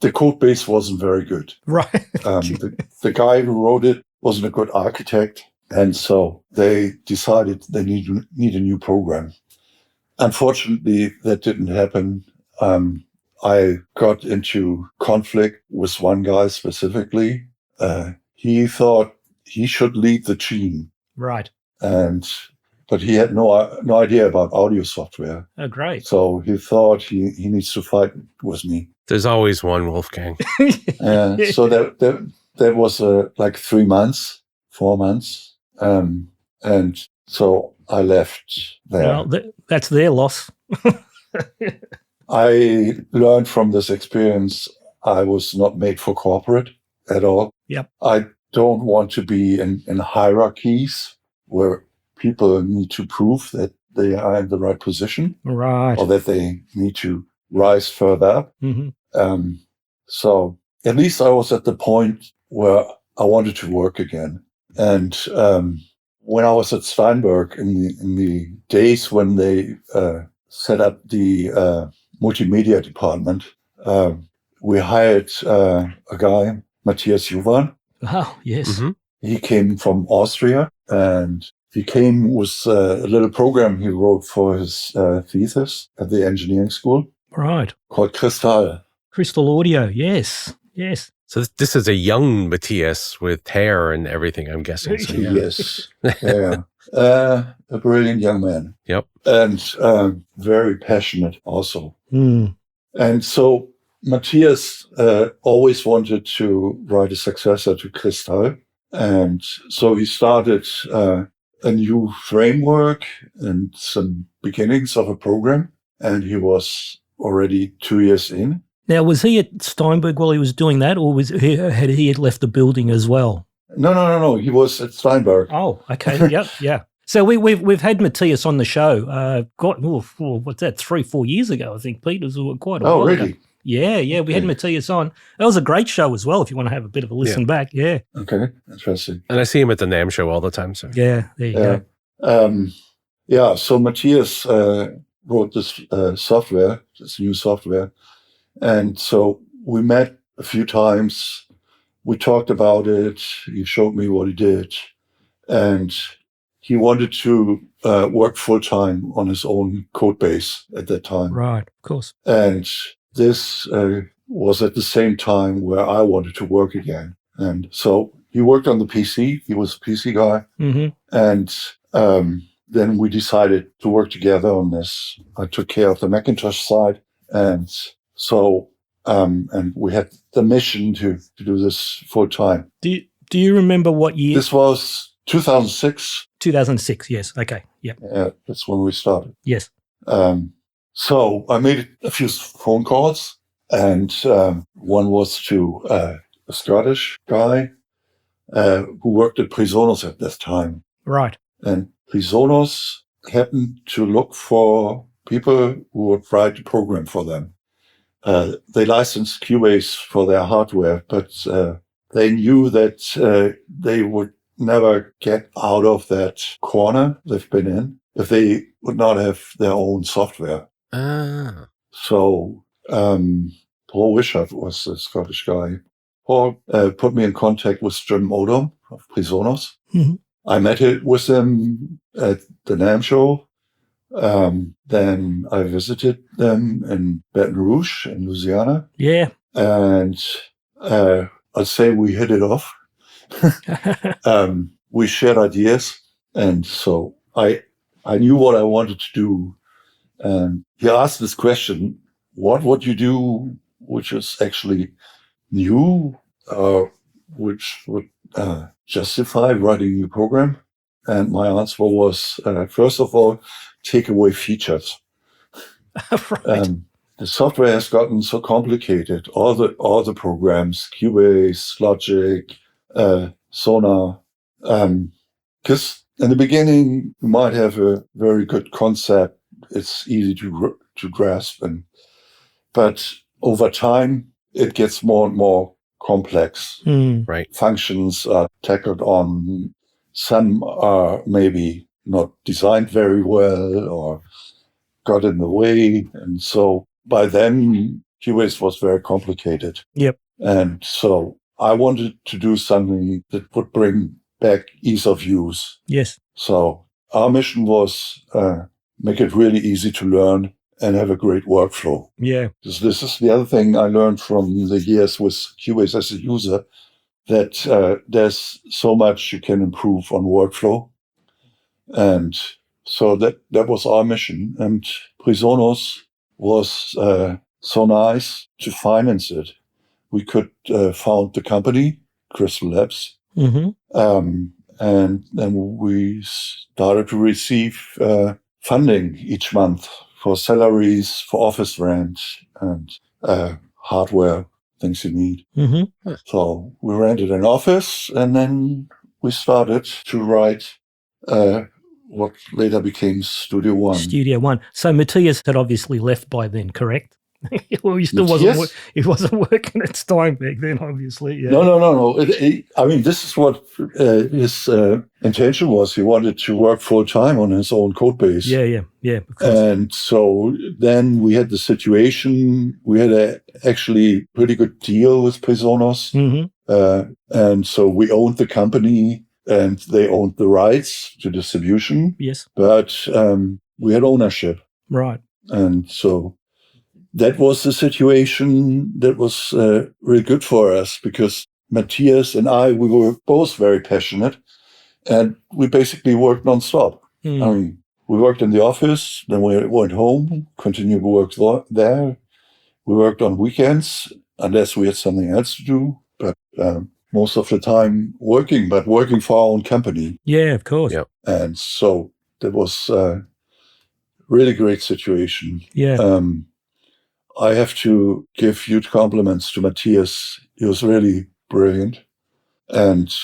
the code base wasn't very good. Right. The guy who wrote it wasn't a good architect. And so they decided they need a new program. Unfortunately, that didn't happen. I got into conflict with one guy specifically. He thought he should lead the team. Right. But he had no idea about audio software. Oh, great. So he thought he needs to fight with me. There's always one Wolfgang. So that was like 3 months, 4 months. And so I left there. Well, that's their loss. I learned from this experience I was not made for corporate at all. Yep. I don't want to be in hierarchies where people need to prove that they are in the right position. Right. Or that they need to rise further up. Mm-hmm. So at least I was at the point where I wanted to work again. And when I was at Steinberg in the days when they set up the multimedia department, we hired a guy, Matthias Juvan. Oh, yes. Mm-hmm. He came from Austria, and he came with a little program he wrote for his thesis at the engineering school. Right. Called Crystal. Crystal Audio, yes. Yes. So this is a young Matthias with hair and everything, I'm guessing. So, yeah. Yes. Yeah. A brilliant young man. Yep. And very passionate also. Mm. And so Matthias always wanted to write a successor to Crystal. And so he started a new framework and some beginnings of a program. And he was already 2 years in. Now, was he at Steinberg while he was doing that, or had he left the building as well? No. He was at Steinberg. Oh, okay. Yep. Yeah. So we've had Matthias on the show. What's that? 3-4 years ago, I think. Pete, it was quite a while. Oh, really? Ago. Yeah. We had Matthias on. That was a great show as well. If you want to have a bit of a listen back, yeah. Okay, interesting. And I see him at the NAMM show all the time. So yeah, there you go. So Matthias wrote this software, this new software. And so we met a few times. We talked about it. He showed me what he did. And he wanted to work full-time on his own code base at that time. Right, of course. And this was at the same time where I wanted to work again. And so he worked on the PC. He was a PC guy. Mm-hmm. And then we decided to work together on this. I took care of the Macintosh side. And so, and we had the mission to do this full time. Do Do you remember what year? This was 2006. 2006, yes. Okay, yeah. Yeah, that's when we started. Yes. So I made a few phone calls, and one was to a Scottish guy who worked at PreSonus at this time. Right. And PreSonus happened to look for people who would write a program for them. They licensed Cubase for their hardware, but they knew that they would never get out of that corner they've been in if they would not have their own software. Ah. So Paul Wishart was a Scottish guy. Paul put me in contact with Jim Odom of PreSonus. Mm-hmm. I met with him at the NAMM show. Then I visited them in Baton Rouge in Louisiana. Yeah. And I'd say we hit it off. We shared ideas. And so I knew what I wanted to do. And he asked this question, what would you do which is actually new, which would justify writing a new program? And my answer was, first of all, take away features. Right. The software has gotten so complicated. All the programs, Cubase, Logic, Sonar. Because in the beginning, you might have a very good concept. It's easy to grasp, but over time, it gets more and more complex. Right. Functions are tackled on. Some are maybe not designed very well or got in the way. And so by then, Cubase was very complicated. Yep. And so I wanted to do something that would bring back ease of use. Yes. So our mission was make it really easy to learn and have a great workflow. Yeah. Because this is the other thing I learned from the years with Cubase as a user, that there's so much you can improve on workflow. And so that was our mission. And PreSonus was so nice to finance it. We could found the company, Crystal Labs. Mm-hmm. And then we started to receive funding each month for salaries, for office rent, and hardware, things you need. Mm-hmm. So we rented an office, and then we started to write what later became Studio One. Studio One. So Matthias had obviously left by then, correct? Well, he still Matthias? he wasn't working at Steinberg then, obviously. Yeah. No. I mean, this is what his intention was. He wanted to work full time on his own code base. Yeah. Of course. And so then we had the situation. We had a actually pretty good deal with PreSonus. Mm-hmm. And so we owned the company and they owned the rights to distribution. Yes. But we had ownership. Right. And so that was the situation that was really good for us, because Matthias and I, we were both very passionate and we basically worked nonstop. Mm. I mean, we worked in the office, then we went home, continued to work there. We worked on weekends, unless we had something else to do, but most of the time working for our own company. Yeah, of course. Yep. And so that was a really great situation. Yeah. I have to give huge compliments to Matthias. He was really brilliant. And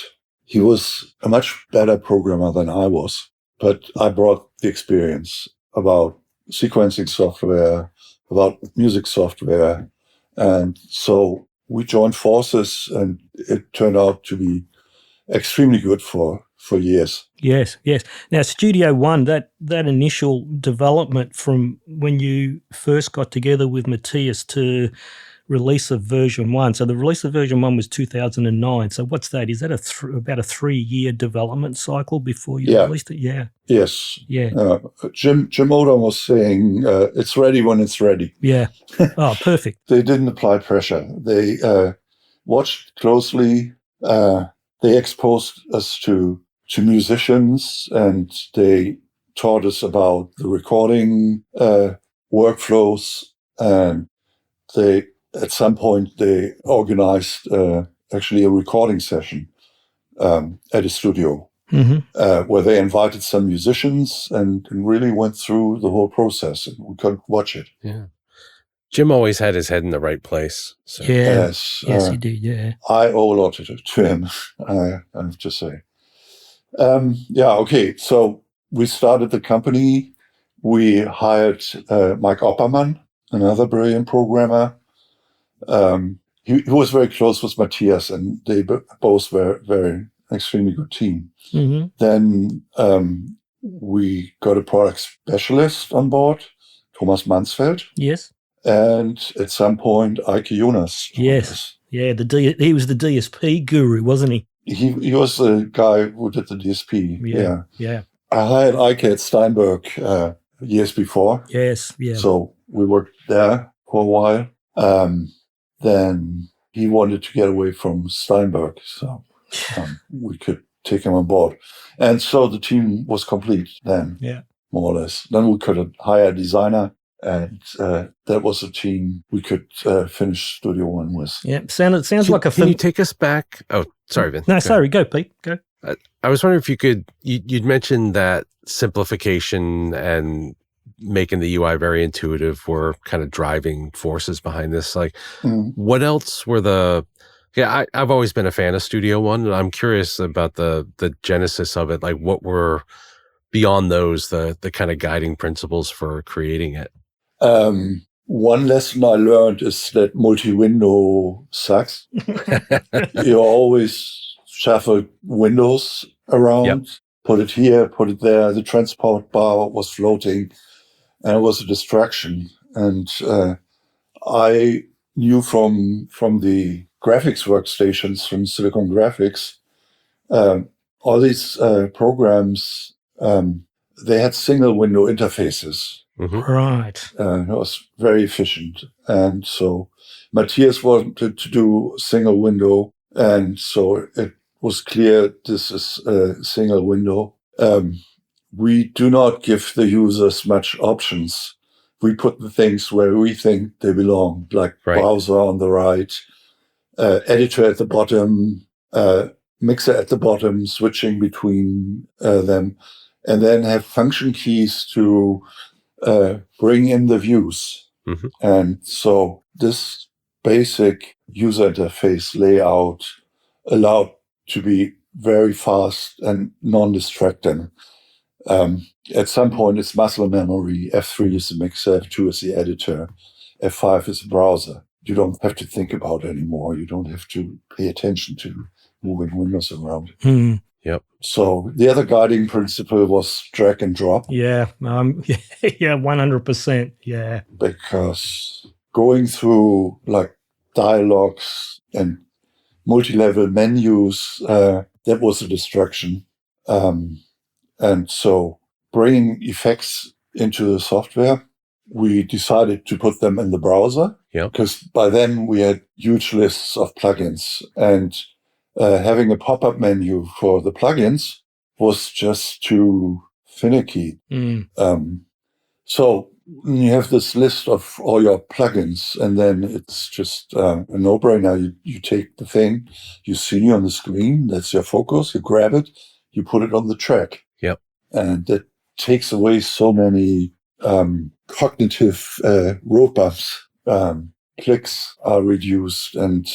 he was a much better programmer than I was. But I brought the experience about sequencing software, about music software. And so we joined forces, and it turned out to be extremely good for years. Yes. Now, Studio One, that initial development from when you first got together with Matthias to release of version 1. So the release of version 1 was 2009. So what's that? Is that about a 3-year development cycle before you released it? Yeah. Yes. Yeah. Jim Odom was saying, it's ready when it's ready. Yeah. Oh, perfect. They didn't apply pressure. They watched closely. They exposed us to musicians, and they taught us about the recording workflows. And at some point, they organized actually a recording session at a studio Mm-hmm. where they invited some musicians and really went through the whole process, and we could watch it. Yeah. Jim always had his head in the right place. So. Yeah. Yes, He did. Yeah. I owe a lot to him, I have to say. Okay. So we started the company. We hired Mike Oppermann, another brilliant programmer. He was very close with Matthias, and they both were very extremely good team. Mm-hmm. Then we got a product specialist on board, Thomas Mansfeld. Yes. And at some point, Eike Jonas. Yes. Yeah. He was the DSP guru, wasn't he? He was the guy who did the DSP. Yeah. I hired Eike at Steinberg years before. Yes. Yeah. So we worked there for a while. Then he wanted to get away from Steinberg, so we could take him on board. And so the team was complete then, more or less. Then we could hire a designer, and that was a team we could finish Studio One with. Yeah, sounds like a Can you take us back? Oh, sorry, Vin. No, sorry. Go, Pete. Go. I was wondering if you could, you'd mentioned that simplification and making the UI very intuitive were kind of driving forces behind this. Like, what else were I've always been a fan of Studio One, and I'm curious about the genesis of it. Like, what were beyond those the kind of guiding principles for creating it? One lesson I learned is that multi-window sucks. You always shuffle windows around, put it here, put it there. The transport bar was floating, and it was a distraction. And I knew from the graphics workstations from Silicon Graphics, all these programs, they had single window interfaces. Mm-hmm. Right. It was very efficient. And so Matthias wanted to do single window. And so it was clear this is a single window. We do not give the users much options. We put the things where we think they belong, like browser on the right, editor at the bottom, mixer at the bottom, switching between them, and then have function keys to bring in the views. Mm-hmm. And so this basic user interface layout allowed to be very fast and non-distracting. At some point, it's muscle memory. F3 is the mixer, F2 is the editor, F5 is the browser. You don't have to think about it anymore. You don't have to pay attention to moving windows around. Yep. So the other guiding principle was drag and drop. Yeah. 100%. Yeah. Because going through like dialogues and multi-level menus, that was a distraction. And so bringing effects into the software, we decided to put them in the browser. Yep. Because by then we had huge lists of plugins, and having a pop-up menu for the plugins was just too finicky. So you have this list of all your plugins, and then it's just a no-brainer. You take the thing you see on the screen, that's your focus, you grab it, you put it on the track. Yep. And that takes away so many cognitive road bumps. Clicks are reduced, and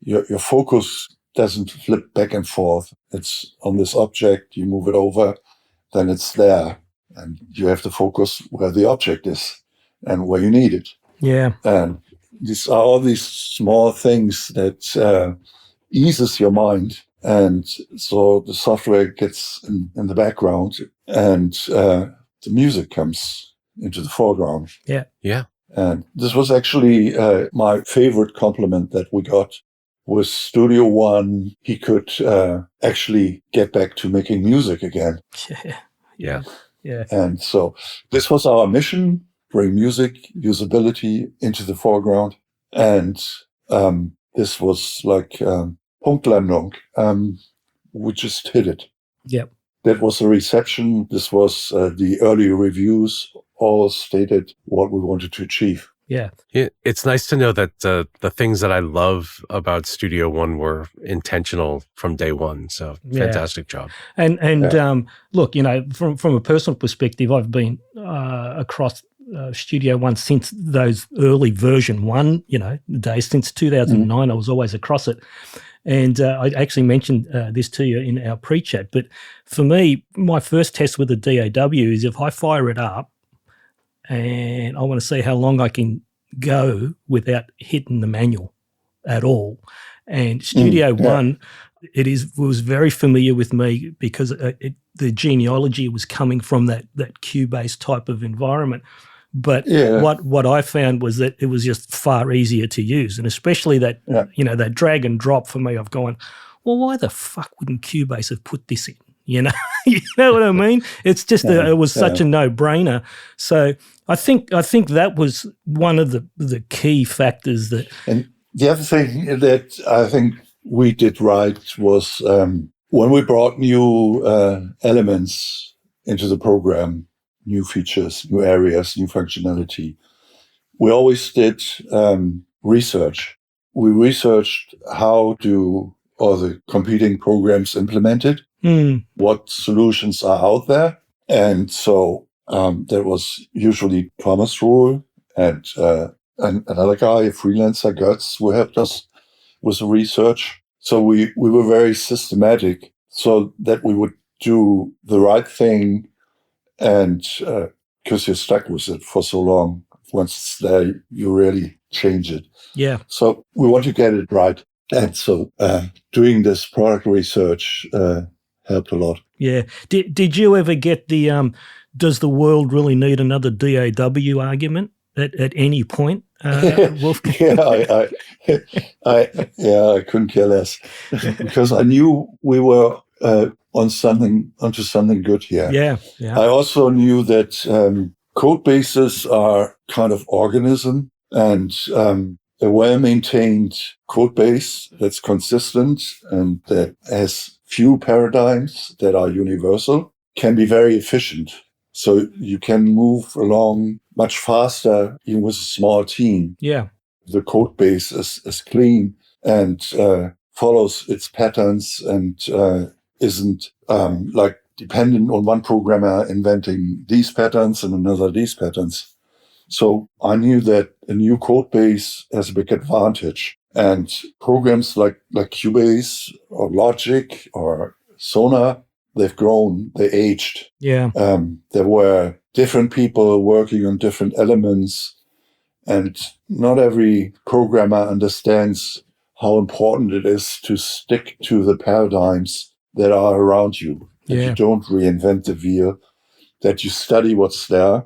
your focus doesn't flip back and forth. It's on this object, you move it over, then it's there. And you have to focus where the object is and where you need it. Yeah. And these are all these small things that eases your mind. And so the software gets in the background, and the music comes into the foreground. Yeah. Yeah. And this was actually my favorite compliment that we got. With Studio One, he could actually get back to making music again. Yeah. Yeah. And so this was our mission, bring music, usability into the foreground. And this was like Punktlandung. We just hit it. Yep. That was the reception. This was the early reviews, all stated what we wanted to achieve. Yeah. It's nice to know that the things that I love about Studio One were intentional from day one. So fantastic job. And look, from a personal perspective, I've been across Studio One since those early version 1, the days since 2009. I was always across it. And I actually mentioned this to you in our pre-chat. But for me, my first test with the DAW is if I fire it up and I want to see how long I can go without hitting the manual at all. And Studio One, was very familiar with me because the genealogy was coming from that Cubase type of environment. But what I found was that it was just far easier to use, and especially that that drag and drop for me. I've gone, well, why the fuck wouldn't Cubase have put this in? You know what I mean? It's just it was such a no-brainer. So I think that was one of the key factors that. And the other thing that I think we did right was when we brought new elements into the program, new features, new areas, new functionality. We always did research. We researched how do all the competing programs implement it, what solutions are out there. And so there was usually Thomas Rule and another guy, a freelancer, Götz, who helped us with the research. So we were very systematic so that we would do the right thing. And because you're stuck with it for so long, once it's there, you really change it. Yeah. So we want to get it right. And so doing this product research helped a lot. Yeah. Did you ever get the does the world really need another DAW argument at any point, Wolfgang? I couldn't care less because I knew we were onto something good here. Yeah. I also knew that code bases are kind of organism, and a well-maintained code base that's consistent and that has few paradigms that are universal can be very efficient. So you can move along much faster even with a small team. Yeah. The code base is clean and follows its patterns and isn't like dependent on one programmer inventing these patterns and another these patterns. So I knew that a new code base has a big advantage. And programs like Cubase or Logic or Sonar, they've grown, they aged. Yeah. There were different people working on different elements, and not every programmer understands how important it is to stick to the paradigms that are around you. That you don't reinvent the wheel, that you study what's there.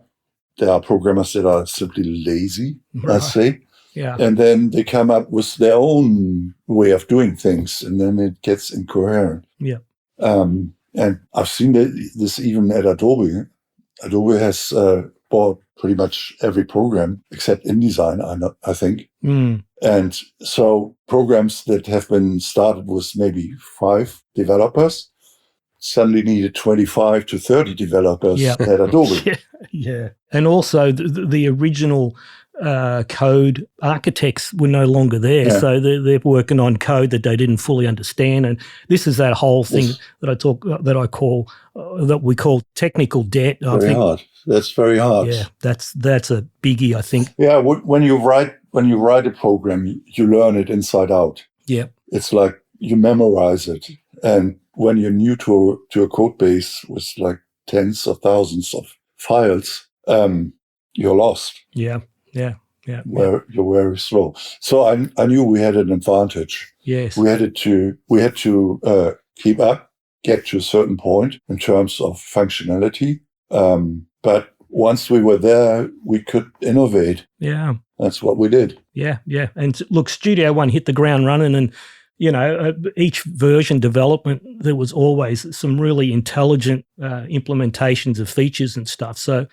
There are programmers that are simply lazy, I say. Yeah. And then they come up with their own way of doing things, and then it gets incoherent. Yeah. And I've seen this even at Adobe. Adobe has bought pretty much every program except InDesign, I think. And so programs that have been started with maybe 5 developers suddenly needed 25 to 30 developers at Adobe. Yeah. And also the original code architects were no longer there. Yeah. So they're working on code that they didn't fully understand. And this is that whole thing that we call technical debt. Very hard. That's very hard. Yeah, that's a biggie, I think. Yeah, when you write a program, you learn it inside out. Yeah. It's like you memorize it. And when you're new to a code base with like tens of thousands of files, you're lost. Yeah. You're very slow. So I knew we had an advantage. Yes. We had to keep up, get to a certain point in terms of functionality. But once we were there, we could innovate. Yeah. That's what we did. Yeah. And look, Studio One hit the ground running, and each version development, there was always some really intelligent implementations of features and stuff. So,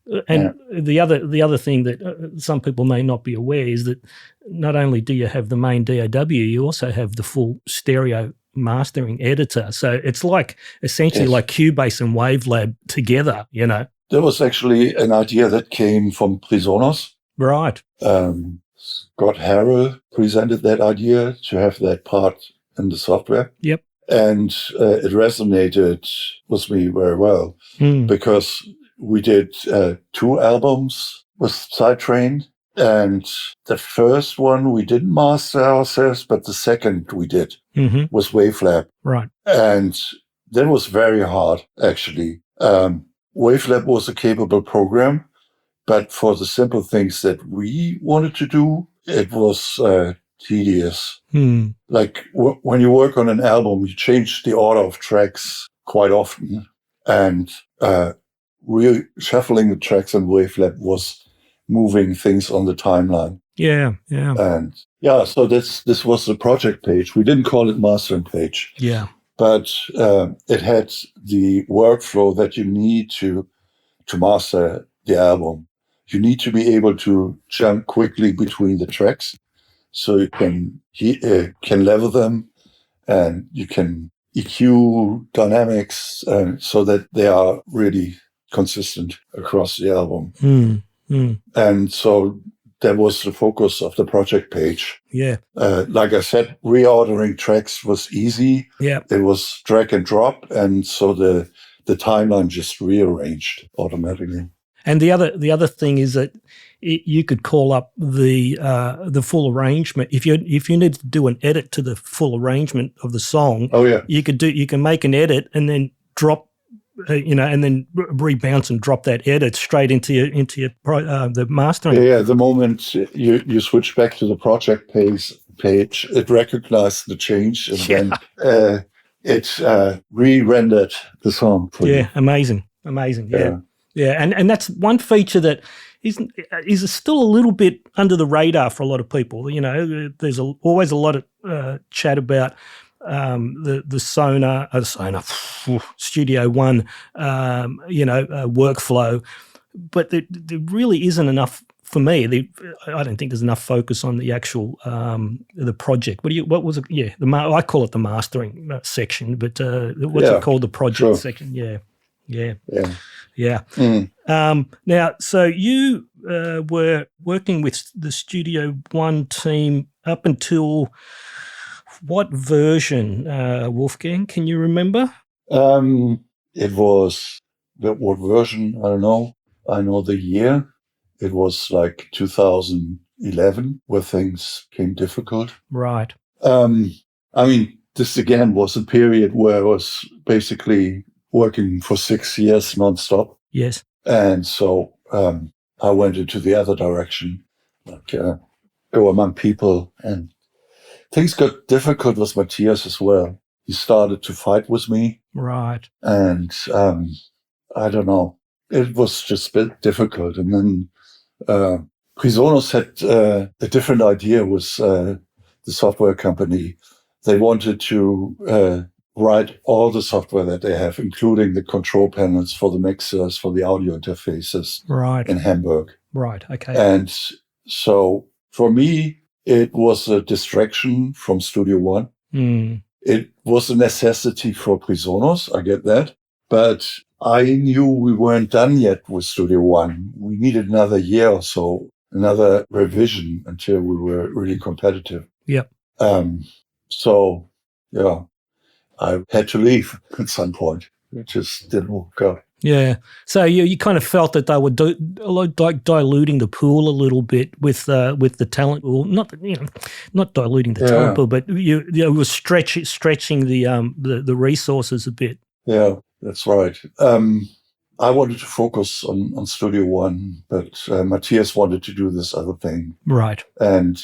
the other thing that some people may not be aware is that not only do you have the main DAW, you also have the full stereo mastering editor. So it's like essentially like Cubase and Wavelab together, There was actually an idea that came from PreSonus. Right. Scott Harrell presented that idea to have that part in the software. Yep. And it resonated with me very well because we did 2 albums with Sidetrain. And the first one we didn't master ourselves, but the second we did was Wavelab. Right. And that was very hard, actually. Wavelab was a capable program, but for the simple things that we wanted to do, it was tedious. Like when you work on an album, you change the order of tracks quite often. And shuffling the tracks in Wavelab was moving things on the timeline. Yeah. And so this was the project page. We didn't call it mastering page. Yeah. But it had the workflow that you need to master the album. You need to be able to jump quickly between the tracks, so you can level them, and you can EQ dynamics, so that they are really consistent across the album. And so that was the focus of the project page. Yeah. Like I said, reordering tracks was easy. Yeah. It was drag and drop, and so the timeline just rearranged automatically. And the other thing is that you could call up the full arrangement if you need to do an edit to the full arrangement of the song. Oh yeah, you can make an edit and then drop, and then rebounce and drop that edit straight into the mastering. Yeah. The moment you switch back to the project page, it recognized the change, and then it re-rendered the song for you. Amazing. Yeah, and that's one feature that is still a little bit under the radar for a lot of people. There's always a lot of chat about the Sonar Studio One, workflow, but there really isn't enough for me. I don't think there's enough focus on the actual the project. What was it? Yeah, I call it the mastering section, but what's it called? The project section. Yeah. Now, so you were working with the Studio One team up until what version, Wolfgang? Can you remember? It was, what version? I don't know. I know the year. It was like 2011 where things became difficult. Right. This again was a period where I was basically working for 6 years nonstop. Yes. And so I went into the other direction, go among people, and things got difficult with Matthias as well. He started to fight with me. Right. And I don't know, it was just a bit difficult. And then PreSonus had a different idea with the software company. They wanted to write all the software that they have, including the control panels for the mixers, for the audio interfaces, right, in Hamburg. Right, okay. And so for me, it was a distraction from Studio One. It was a necessity for PreSonus, I get that. But I knew we weren't done yet with Studio One. We needed another year or so, another revision until we were really competitive. Yep. So, yeah, I had to leave at some point. It just didn't work out. Yeah. So you kind of felt that they were diluting the pool a little bit with the talent pool. Not diluting the talent pool, but you were stretching the resources a bit. Yeah, that's right. I wanted to focus on Studio One, but Matthias wanted to do this other thing. Right. And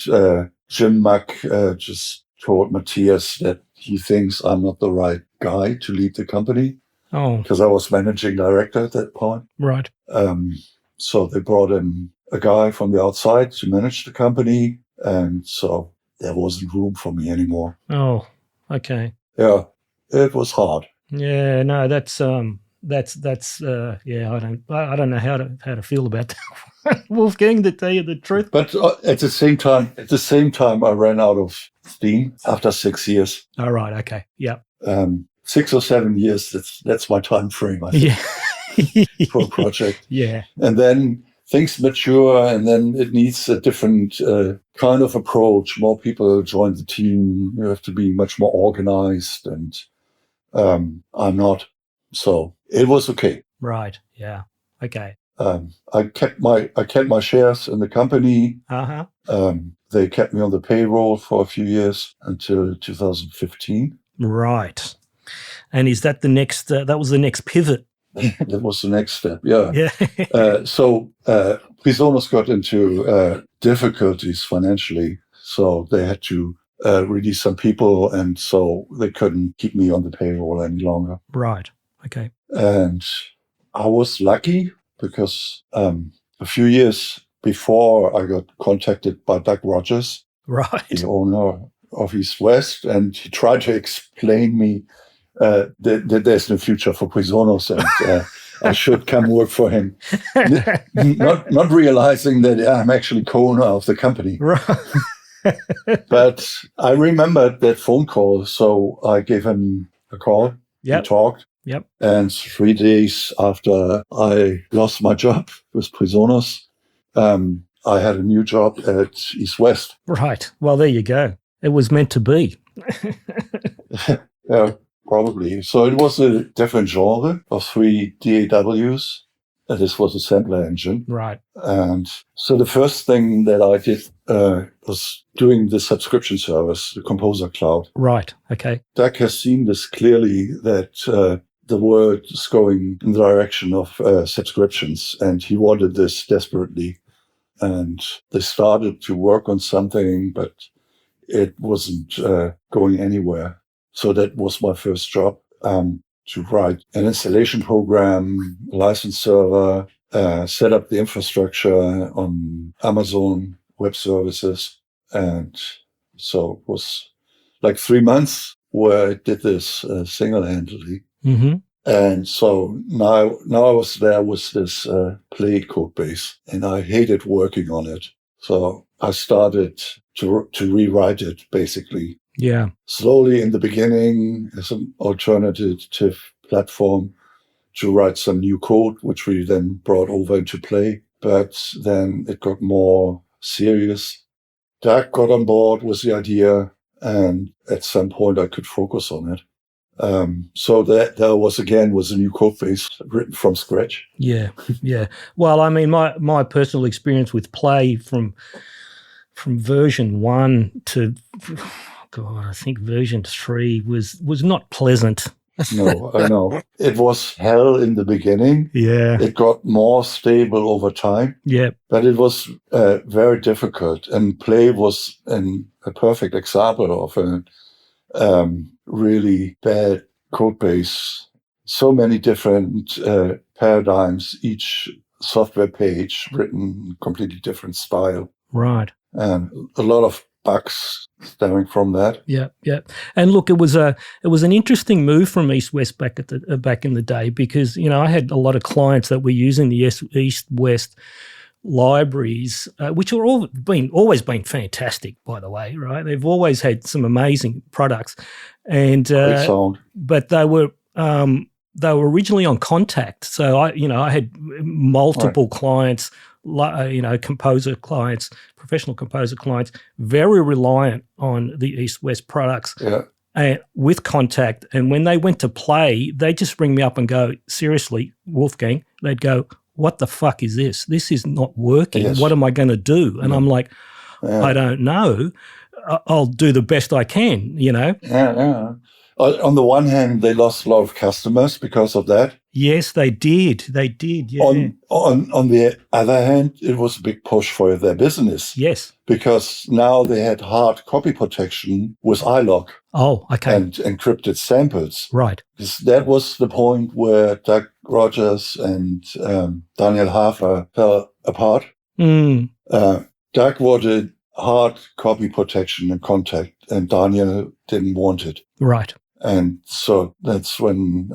Jim Mack just told Matthias that he thinks I'm not the right guy to lead the company. Oh. Because I was managing director at that point. Right. So they brought in a guy from the outside to manage the company. And so there wasn't room for me anymore. Oh, okay. Yeah, it was hard. Yeah, no, that's I don't know how to feel about that, Wolfgang, to tell you the truth. But at the same time, I ran out of steam after 6 years. All right. Okay. Yeah. 6 or 7 years. That's my time frame, I think, for a project. Yeah. And then things mature, and then it needs a different kind of approach. More people join the team. You have to be much more organized, and I'm not. So it was okay. Right. Yeah. Okay. I kept my shares in the company. Uh-huh. They kept me on the payroll for a few years until 2015. Right. And is that the next, that was the next pivot? That was the next step, yeah. Yeah. So PreSonus got into difficulties financially, so they had to release some people, and so they couldn't keep me on the payroll any longer. Right. Okay. And I was lucky because a few years before I got contacted by Doug Rogers, Right. the owner of East West, and he tried to explain me that there's no future for PreSonus, and I should come work for him, not realizing that I'm actually co-owner of the company. Right. But I remembered that phone call, so I gave him a call. Yep. We talked. Yep. And 3 days after I lost my job with PreSonus, I had a new job at East West. Right. Well, there you go. It was meant to be. Yeah, probably. So it was a different genre of 3 DAWs. This was a sampler engine. Right. And so the first thing that I did was doing the subscription service, the Composer Cloud. Right. Okay. Doug has seen this clearly, that the world is going in the direction of subscriptions, and he wanted this desperately. And they started to work on something, but it wasn't going anywhere. So that was my first job, to write an installation program, license server, set up the infrastructure on Amazon Web Services. And so it was like 3 months where I did this single-handedly. Mm-hmm. And so now I was there with this Play code base, and I hated working on it. So I started to rewrite it, basically. Yeah. Slowly in the beginning as an alternative platform to write some new code, which we then brought over into Play. But then it got more serious. Doug got on board with the idea, and at some point I could focus on it. So that was a new code base written from scratch. Yeah. Yeah. Well, I mean, my personal experience with Play from version 1 to, God, I think version 3 was not pleasant. No, I know. It was hell in the beginning. Yeah. It got more stable over time. Yeah. But it was very difficult. And Play was a perfect example of a really bad code base. So many different paradigms, each software page written completely different style. Right. And a lot of bugs stemming from that. Yeah, yeah. And look, it was an interesting move from East West back in the day, because I had a lot of clients that were using the East West libraries, which are always been fantastic, by the way. Right, they've always had some amazing products, and but they were originally on Contact. So I had multiple clients. Composer clients, professional composer clients, very reliant on the East-West products with Contact. And when they went to Play, they just ring me up and go, seriously, Wolfgang, they'd go, what the fuck is this? This is not working. Yes. What am I going to do? And I'm like, I don't know. I'll do the best I can, Yeah. On the one hand, they lost a lot of customers because of that. Yes, they did. They did. Yeah. On the other hand, it was a big push for their business. Yes. Because now they had hard copy protection with iLok. Oh, okay. And encrypted samples. Right. Because that was the point where Doug Rogers and Daniel Hafer fell apart. Mm. Doug wanted hard copy protection and Contact, and Daniel didn't want it. Right. And so that's when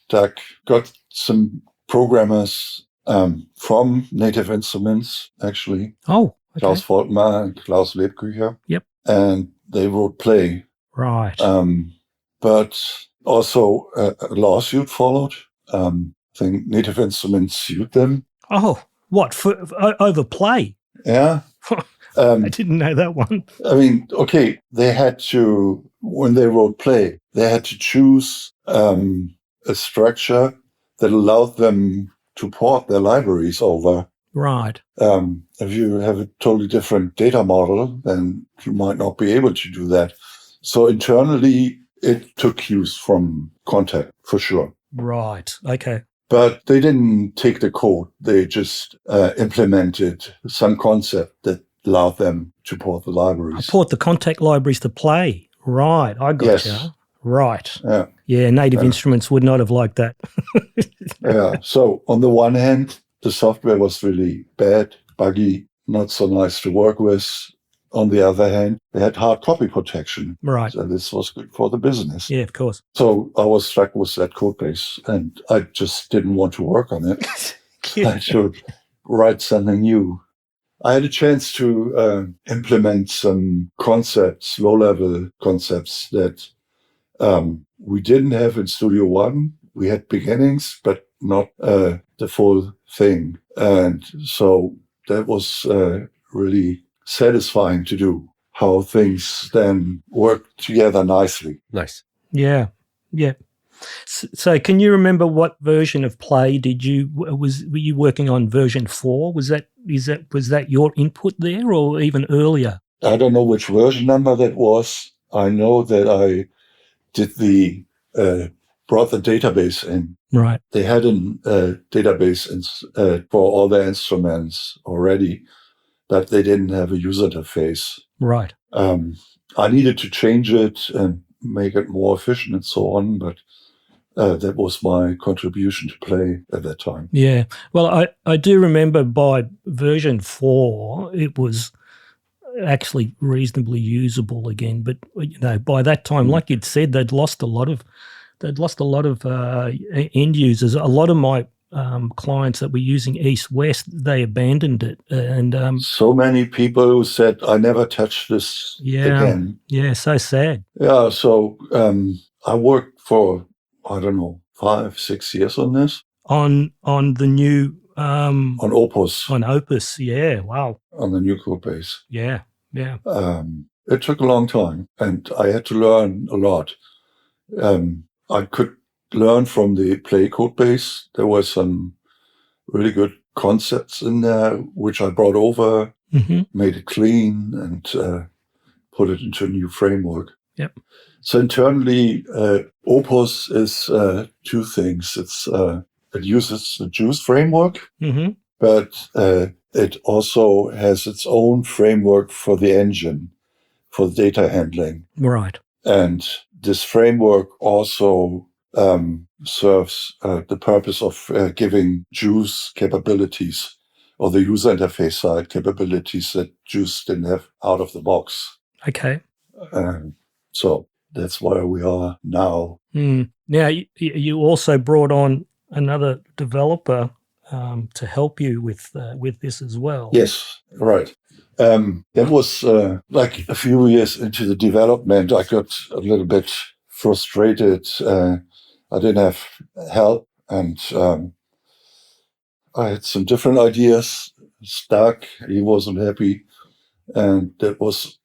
Doug got some programmers from Native Instruments, actually. Oh, okay. Klaus Volkmar and Klaus Lebkücher. Yep. And they wrote Play. Right. But also a lawsuit followed. I think Native Instruments sued them. Oh, What, over Play? Yeah. I didn't know that one. I mean, okay, they had to, when they wrote Play, they had to choose a structure that allowed them to port their libraries over. Right. If you have a totally different data model, then you might not be able to do that. So internally, it took cues from Contact, for sure. Right. Okay. But they didn't take the code. They just implemented some concept that allowed them to port the libraries. Port the Contact libraries to Play. Right. I got Yes. you. Right. Yeah. Yeah, Native Instruments would not have liked that. Yeah. So on the one hand, the software was really bad, buggy, not so nice to work with. On the other hand, they had hard copy protection. Right. So this was good for the business. Yeah, of course. So I was stuck with that code base and I just didn't want to work on it. I should write something new. I had a chance to implement some concepts, low-level concepts that we didn't have in Studio One. We had beginnings, but not the full thing. And so that was really satisfying to do, how things then work together nicely. Nice. Yeah. Yeah. So can you remember what version of Play were you working on? Version 4? Was that your input there or even earlier? I don't know which version number that was. I know that I did brought the database in. Right. They had a database for all their instruments already, but they didn't have a user interface. Right. I needed to change it and make it more efficient and so on, but that was my contribution to Play at that time. Yeah. Well, I do remember by version 4, it was actually reasonably usable again. But by that time, like you'd said, they'd lost a lot of end users. A lot of my clients that were using East-West, they abandoned it. And so many people who said, I never touched this again. Yeah, so sad. Yeah, so I worked for, I don't know, 5-6 years on this. On the new... on Opus. On Opus, yeah, wow. On the new code base. Yeah, yeah. It took a long time, and I had to learn a lot. I could learn from the Play code base. There were some really good concepts in there, which I brought over, made it clean, and put it into a new framework. Yep. So internally, Opus is two things. It uses the Juice framework, but it also has its own framework for the engine, for data handling. Right. And this framework also serves the purpose of giving Juice capabilities, or the user interface side capabilities that Juice didn't have out of the box. Okay. So that's where we are now. Now, you also brought on another developer to help you with this as well. Yes, right. That was like a few years into the development, I got a little bit frustrated. I didn't have help, and I had some different ideas. Stuck. He wasn't happy, and I was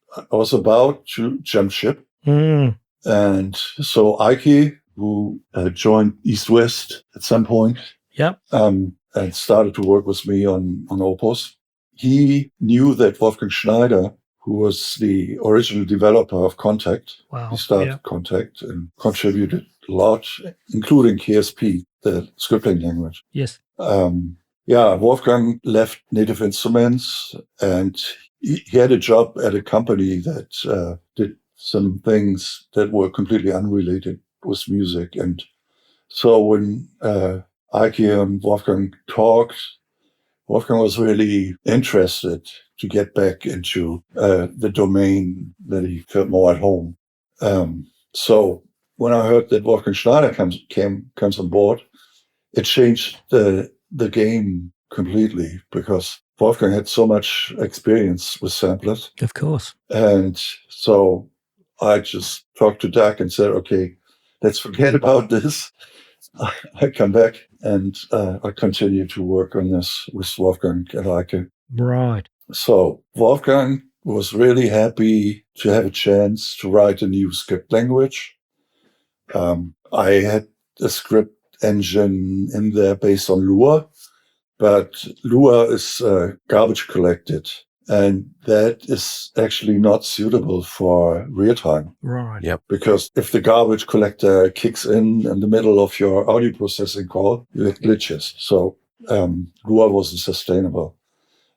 about to jump ship. And so Ike, who joined East-West at some point, and started to work with me on Opus. He knew that Wolfgang Schneider, who was the original developer of Contact, he started Contact and contributed a lot, including KSP, the scripting language. Yes. Wolfgang left Native Instruments, and he had a job at a company that did some things that were completely unrelated with music. And so when Ike and Wolfgang talked, Wolfgang was really interested to get back into the domain that he felt more at home. So when I heard that Wolfgang Schneider comes on board, it changed the game completely, because Wolfgang had so much experience with samplers. Of course. And so I just talked to Doug and said, okay, let's forget about this. I come back and I continue to work on this with Wolfgang and Eike. Right. So Wolfgang was really happy to have a chance to write a new script language. I had a script engine in there based on Lua, but Lua is garbage collected, and that is actually not suitable for real time. Right. Yep. Because if the garbage collector kicks in the middle of your audio processing call, you get glitches. So Lua wasn't sustainable.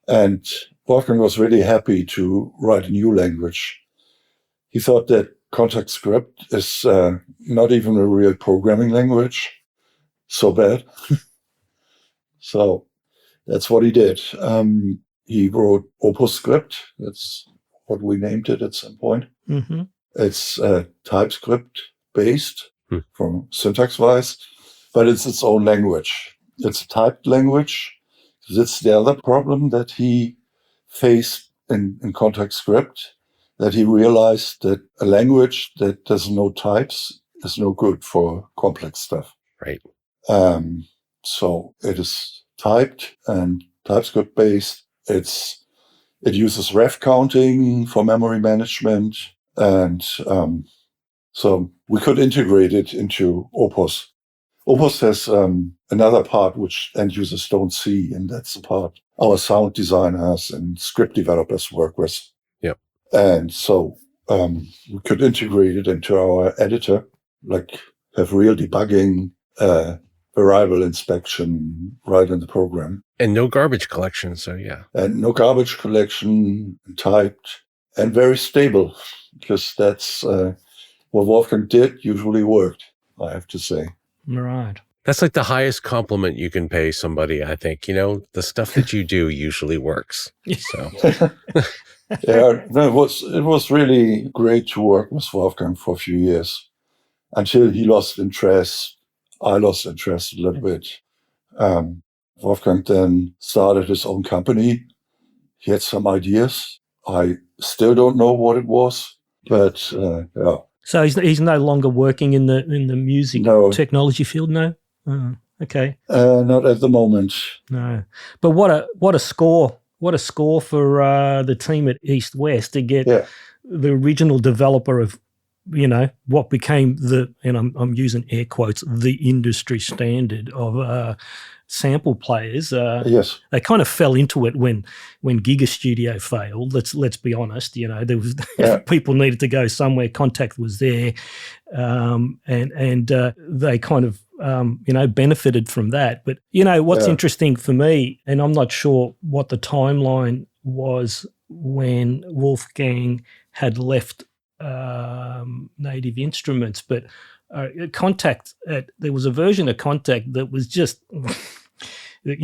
And Wolfgang was really happy to write a new language. He thought that Contact Script is not even a real programming language. So bad. So that's what he did. He wrote Opus Script. That's what we named it at some point. Mm-hmm. It's TypeScript based from syntax wise, but it's its own language. It's a typed language. That's the other problem that he faced in Contact Script, that he realized that a language that doesn't know types is no good for complex stuff. Right. So it is typed and TypeScript based. It uses ref counting for memory management. And so we could integrate it into Opus. Opus has another part which end users don't see, and that's the part our sound designers and script developers work with. Yep. And so we could integrate it into our editor, like have real debugging, variable inspection right in the program. And no garbage collection, so yeah. And no garbage collection, typed, and very stable, because that's what Wolfgang did usually worked, I have to say. Right. That's like the highest compliment you can pay somebody, I think. You know, the stuff that you do usually works. So Yeah, no, it was really great to work with Wolfgang for a few years until he lost interest. I lost interest a little bit. Wolfgang then started his own company. He had some ideas. I still don't know what it was, but yeah. So he's no longer working in the music technology field, no? Oh, okay. Not at the moment. No. But what a score for the team at East West to get the original developer of, you know, what became and I'm using air quotes, the industry standard of sample players. Yes. They kind of fell into it when Giga Studio failed. Let's be honest. You know, there was people needed to go somewhere. Contact was there, and they kind of benefited from that. But you know what's interesting for me, and I'm not sure what the timeline was when Wolfgang had left Native Instruments, but Contact, there was a version of Contact that was just, I've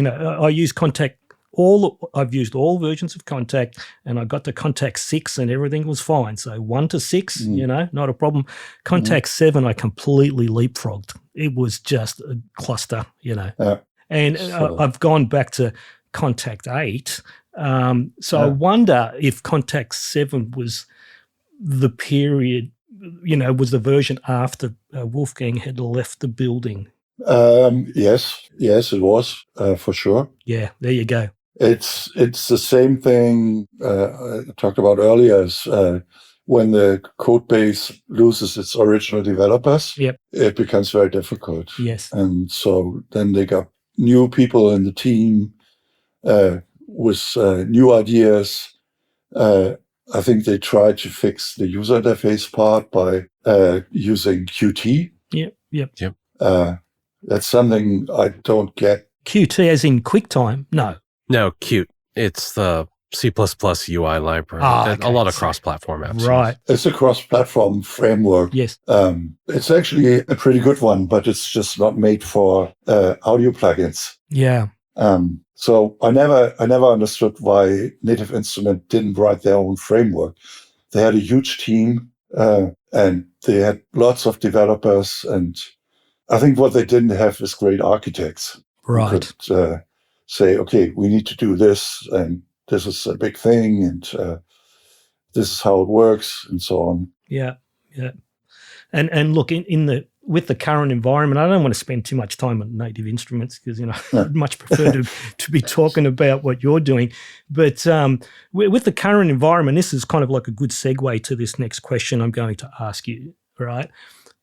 used all versions of Contact, and I got to Contact 6 and everything was fine. So 1 to 6, not a problem. Contact 7, I completely leapfrogged. It was just a cluster, And I've gone back to Contact 8. So I wonder if Contact 7 was the period, was the version after Wolfgang had left the building. Yes, it was for sure. Yeah, there you go. It's the same thing I talked about earlier as when the code base loses its original developers, it becomes very difficult. Yes. And so then they got new people in the team with new ideas. I think they tried to fix the user interface part by using Qt. Yep. That's something I don't get. Qt as in QuickTime? No, Qt. It's the C++ UI library. A lot of cross-platform apps. Right. It's a cross-platform framework. Yes. It's actually a pretty good one, but it's just not made for audio plugins. Yeah. So I never understood why Native Instrument didn't write their own framework. They had a huge team and they had lots of developers, and I think what they didn't have is great architects. Right. Who could say, okay, we need to do this, and this is a big thing, and this is how it works, and so on. Yeah. And look, in the with the current environment, I don't want to spend too much time on Native Instruments because, I'd much prefer to be talking about what you're doing. But with the current environment, this is kind of like a good segue to this next question I'm going to ask you, right?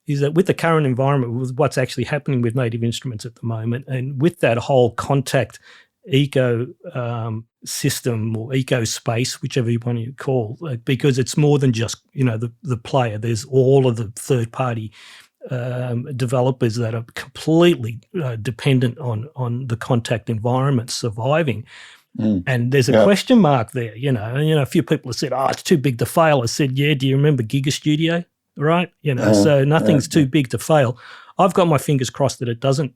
Is that with the current environment, with what's actually happening with Native Instruments at the moment, and with that whole contact eco system or eco space, whichever you want to call, because it's more than just the player. There's all of the third party developers that are completely dependent on the contact environment surviving. And there's a question mark there. A few people have said, it's too big to fail. I said, yeah, do you remember Giga Studio? Right? So nothing's too big to fail. I've got my fingers crossed that it doesn't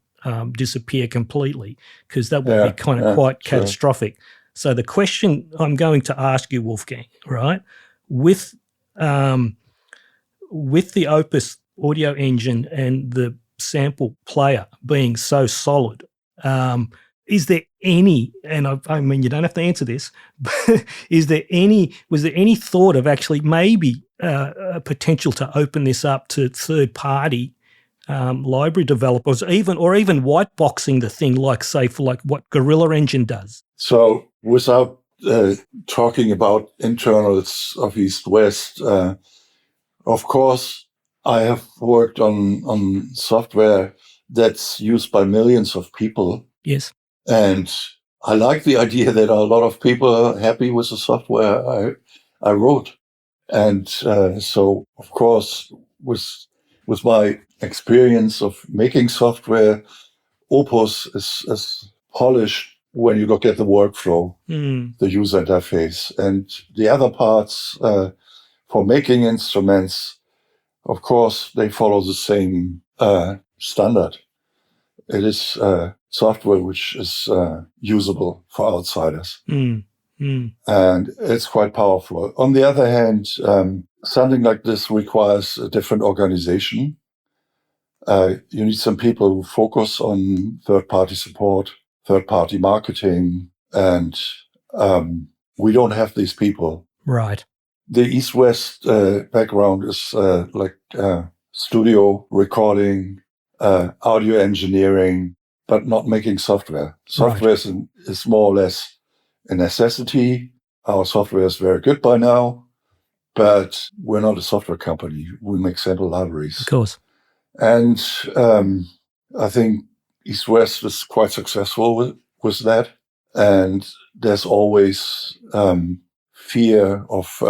disappear completely, because that would be kind of quite catastrophic. So the question I'm going to ask you, Wolfgang, right, with the Opus audio engine and the sample player being so solid, is there any, and I mean, you don't have to answer this, but was there any thought of actually maybe a potential to open this up to third party library developers, or even white boxing the thing, say for what Gorilla Engine does? So without talking about internals of East West, of course, I have worked on software that's used by millions of people. Yes. And I like the idea that a lot of people are happy with the software I wrote. And so, of course, with my experience of making software, Opus is polished when you look at the workflow, the user interface. And the other parts for making instruments, of course, they follow the same standard. It is software which is usable for outsiders. And it's quite powerful. On the other hand, something like this requires a different organization. You need some people who focus on third-party support, third-party marketing, and we don't have these people. Right. The East-West background is studio recording, audio engineering, but not making software. Software is more or less a necessity. Our software is very good by now, but we're not a software company. We make sample libraries. Of course. And I think East West is quite successful with that. And there's always fear of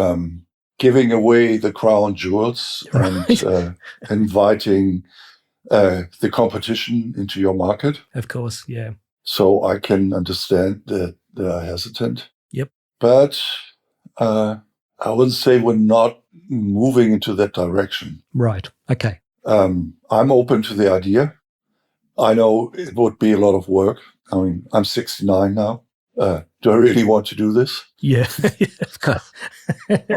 giving away the crown jewels and inviting the competition into your market. Of course, yeah. So I can understand that they are hesitant. Yep. But I wouldn't say we're not moving into that direction. Right. Okay. I'm open to the idea. I know it would be a lot of work. I mean, I'm 69 now. Do I really want to do this? Yeah, of course.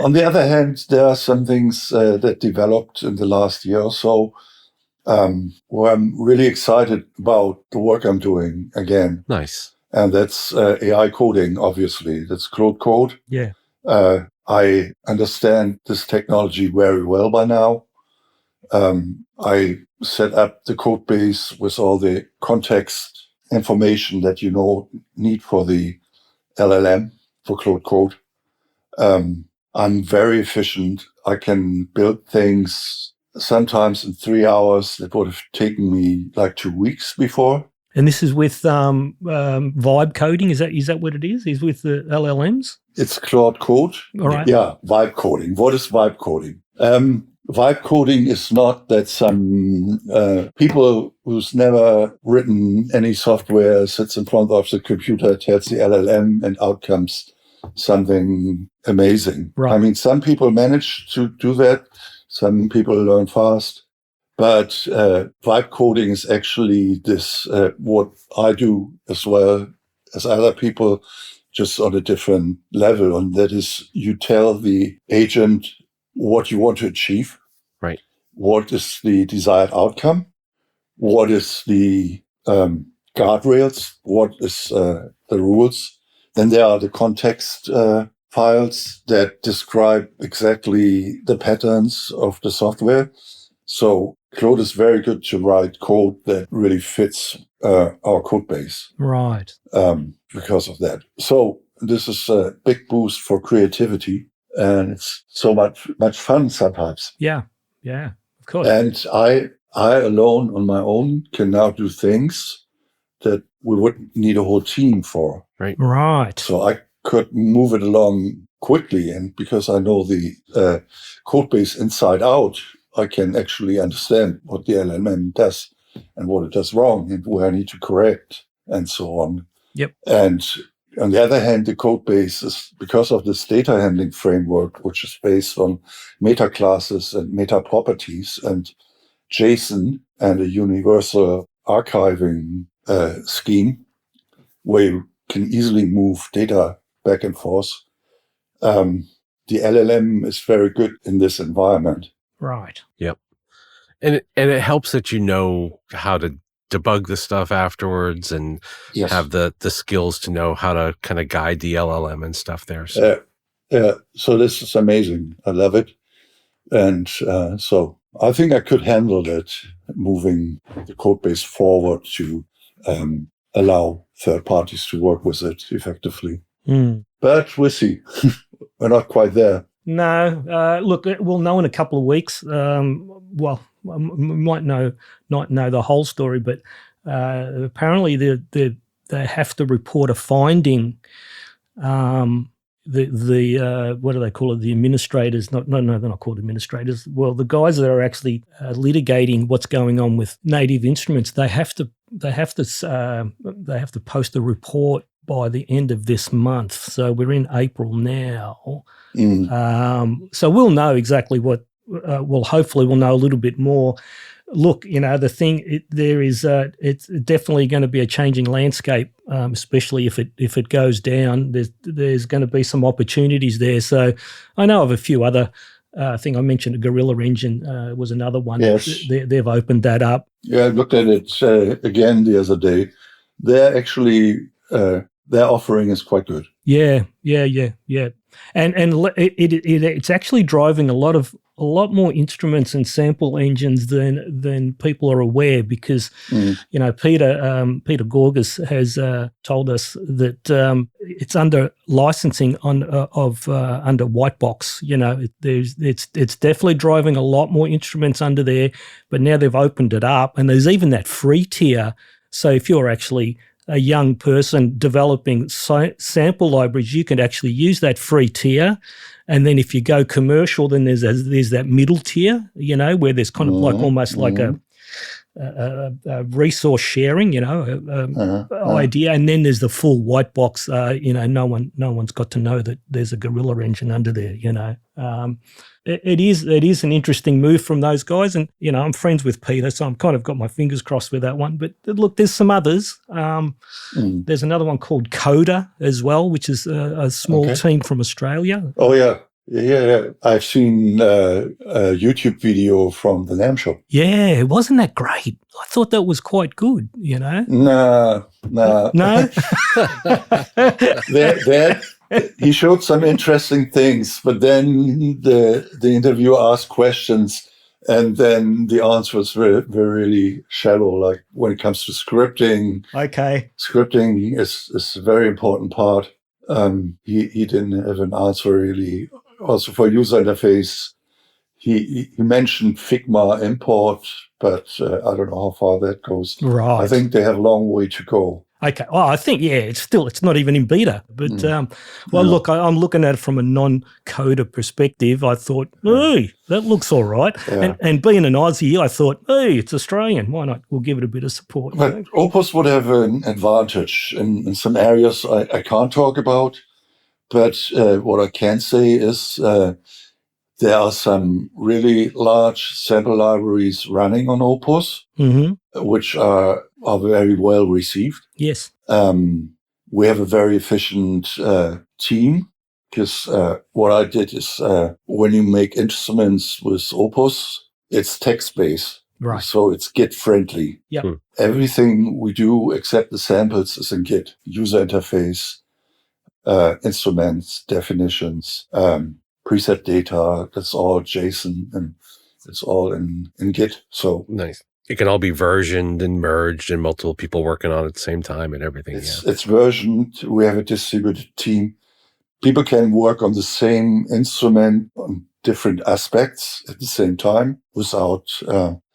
On the other hand, there are some things that developed in the last year or so where I'm really excited about the work I'm doing again. Nice. And that's AI coding, obviously. That's Claude Code. Yeah. I understand this technology very well by now. I set up the code base with all the context information that need for the LLM, for Claude Code. I'm very efficient. I can build things sometimes in 3 hours that would have taken me like 2 weeks before. And this is with vibe coding. Is that what it is? Is with the LLMs? It's Claude Code. All right. Yeah, vibe coding. What is vibe coding? Vibe coding is not that some people who's never written any software sits in front of the computer, tells the LLM, and out comes something amazing. Right. I mean, some people manage to do that. Some people learn fast. But vibe coding is actually this, what I do as well as other people, just on a different level. And that is, you tell the agent what you want to achieve. Right. What is the desired outcome? What is the guardrails? What is the rules? Then there are the context files that describe exactly the patterns of the software. So Claude is very good to write code that really fits our code base. Right. Because of that. So this is a big boost for creativity, and it's so much fun sometimes. Yeah, of course. And I alone on my own can now do things that we wouldn't need a whole team for. Right. So I could move it along quickly, and because I know the code base inside out, I can actually understand what the LLM does and what it does wrong and where I need to correct and so on. Yep. And on the other hand, the code base is, because of this data handling framework, which is based on meta classes and meta properties and JSON and a universal archiving scheme where you can easily move data back and forth. The LLM is very good in this environment. Right. Yep. And it helps that you know how to debug the stuff afterwards and have the skills to know how to kind of guide the LLM and stuff there. So. So this is amazing. I love it. And so I think I could handle that, moving the code base forward to allow third parties to work with it effectively. But we'll see. We're not quite there. No. Look, we'll know in a couple of weeks. Well, we might not know the whole story, but apparently they have to report a finding. The what do they call it? The administrators? No, they're not called administrators. Well, the guys that are actually litigating what's going on with native instruments, they have to post a report by the end of this month. So we're in April now. So we'll know exactly what. Hopefully we'll know a little bit more. Look, the thing it's definitely going to be a changing landscape, especially if it goes down. There's going to be some opportunities there. So I know of a few other. I think I mentioned a Gorilla Engine was another one. Yes, they've opened that up. Yeah, I looked at it again the other day. They're actually their offering is quite good. Yeah. And it's actually driving a lot more instruments and sample engines than people are aware, because Peter Gorgas has told us that it's under licensing under Whitebox. It's definitely driving a lot more instruments under there, but now they've opened it up, and there's even that free tier. So if you're actually a young person developing sample libraries, you can actually use that free tier. And then if you go commercial, then there's that middle tier, where there's kind of like almost like a resource sharing, idea. And then there's the full white box. No one's got to know that there's a Gorilla Engine under there. It is an interesting move from those guys, and I'm friends with Peter, so I'm kind of got my fingers crossed with that one. But look, there's some others. There's another one called Coda as well, which is a small team from Australia. Oh yeah. I've seen a YouTube video from the NAMM show. Yeah, wasn't that great? I thought that was quite good. No. He showed some interesting things, but then the interviewer asked questions, and then the answers were really shallow. Like when it comes to scripting. Okay. Scripting is a very important part. He didn't have an answer really. Also for user interface, he mentioned Figma import, but I don't know how far that goes. Right. I think they have a long way to go. Okay. Well, I think, it's not even in beta. But, look, I'm looking at it from a non-coder perspective. I thought, hey, that looks all right. Yeah. And being an Aussie, I thought, hey, it's Australian. Why not? We'll give it a bit of support. But Opus would have an advantage in some areas I can't talk about. But what I can say is there are some really large sample libraries running on Opus, which are very well received. Yes. We have a very efficient team, because what I did is when you make instruments with Opus, it's text-based. Right. So it's Git friendly. Yeah. Everything we do except the samples is in Git. User interface, instruments, definitions, preset data, that's all JSON. And It's all in Git. So Nice. It can all be versioned and merged and multiple people working on it at the same time and everything. it's versioned. We have a distributed team. People can work on the same instrument on different aspects at the same time without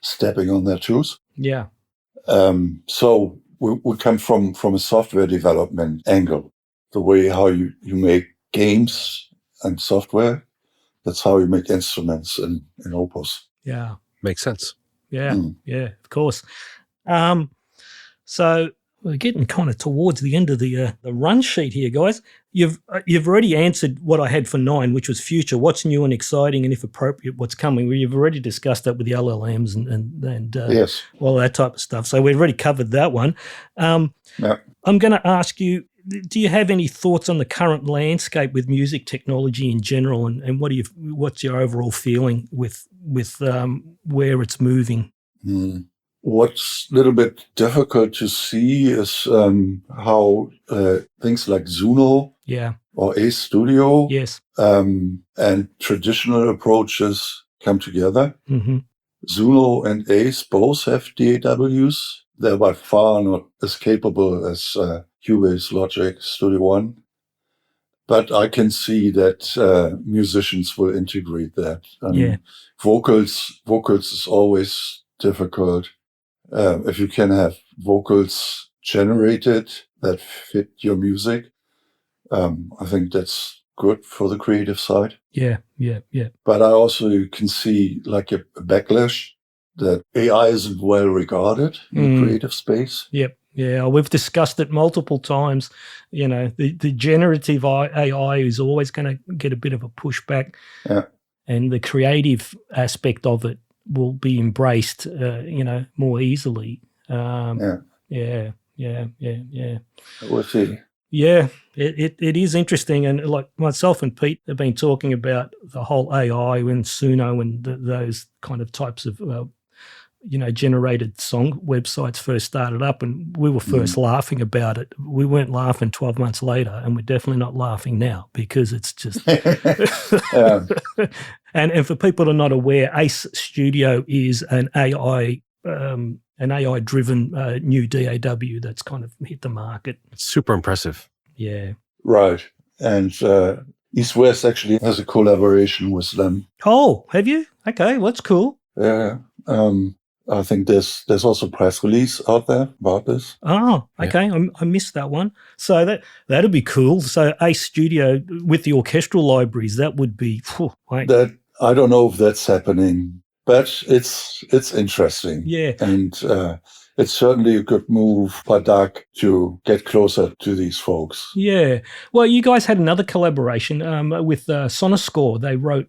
stepping on their toes. Yeah. So we come from a software development angle, the way how you make games and software. That's how you make instruments in Opus. Yeah. Makes sense. Yeah. Yeah, of course. So we're getting kind of towards the end of the run sheet here, guys. You've already answered what I had for 9, which was future. What's new and exciting, and if appropriate, what's coming. You've already discussed that with the LLMs and Yes, all that type of stuff. So we've already covered that one. yeah. I'm going to ask you, do you have any thoughts on the current landscape with music technology in general, and what's your overall feeling with where it's moving? What's a little bit difficult to see is how things like Zuno Yeah. or Ace Studio Yes. and traditional approaches come together. Mm-hmm. Zuno and Ace both have DAWs. They're by far not as capable as Cubase, Logic, Studio One. But I can see that musicians will integrate that. Yeah. Vocals is always difficult. If you can have vocals generated that fit your music, I think that's good for the creative side. Yeah. Yeah. Yeah. But I also can see like a backlash that AI isn't well regarded in the creative space. Yep. Yeah, we've discussed it multiple times. You know, the generative AI is always going to get a bit of a pushback, and the creative aspect of it will be embraced, more easily. Yeah. We'll see. Yeah, it is interesting, and like myself and Pete have been talking about the whole AI and Suno and those kind of types of generated song websites first started up, and we were first laughing about it. We weren't laughing 12 months later, and we're definitely not laughing now because it's just. And for people who are not aware, Ace Studio is an AI driven new DAW that's kind of hit the market. It's super impressive. Yeah. Right. And East West actually has a collaboration with them. Oh, have you? Okay, well, that's cool. Yeah. I think there's also a press release out there about this. Oh, okay. Yeah. I missed that one. So that'd be cool. So Ace Studio with the orchestral libraries, that would be that. I don't know if that's happening, but it's interesting. Yeah. And it's certainly a good move by Doug to get closer to these folks. Yeah. Well, you guys had another collaboration with Sonoscore. They wrote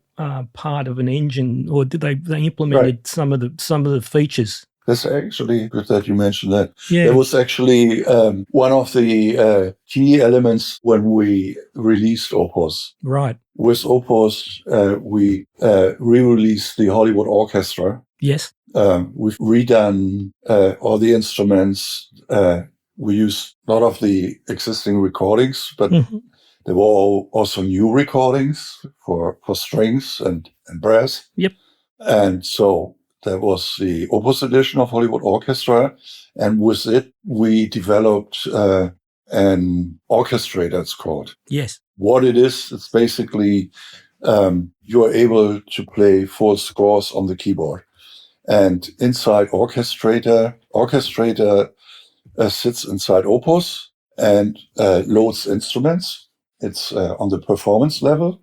part of an engine, or did they implemented some of the features? That's actually good that you mentioned that. Yeah. It was actually one of the key elements when we released Opus. Right. With Opus, we re-released the Hollywood Orchestra. Yes. We've redone all the instruments. We used a lot of the existing recordings, but there were also new recordings for strings and brass. Yep. And so that was the Opus edition of Hollywood Orchestra. And with it, we developed an orchestrator, it's called. Yes. What it is, it's basically you are able to play full scores on the keyboard. And inside Orchestrator sits inside Opus and loads instruments. It's on the performance level,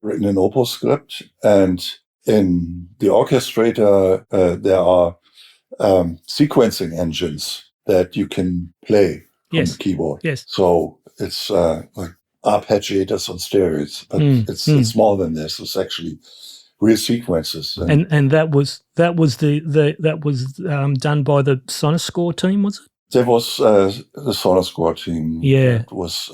written in Opus script. And in the Orchestrator, there are sequencing engines that you can play on the keyboard. Yes. So it's like arpeggiators on steroids, but it's more than this. It's actually real sequences. And that was done by the Sonoscore team, was it? That was the Sonoscore team. Yeah. It was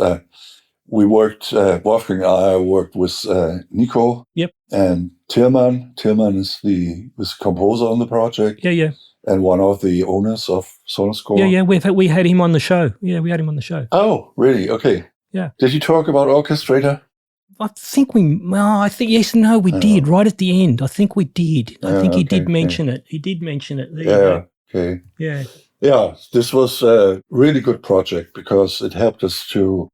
we worked. Wolfgang and I worked with Nico. Yep. And Tillman. Tillman is the composer on the project. Yeah. And one of the owners of Sonoscore. Yeah. We had him on the show. Yeah, we had him on the show. Oh, really? Okay. Yeah. Did you talk about Orchestrator? we did right at the end. I think we did. I think he did mention it. He did mention it. There you go. Okay. Yeah. Yeah, this was a really good project because it helped us to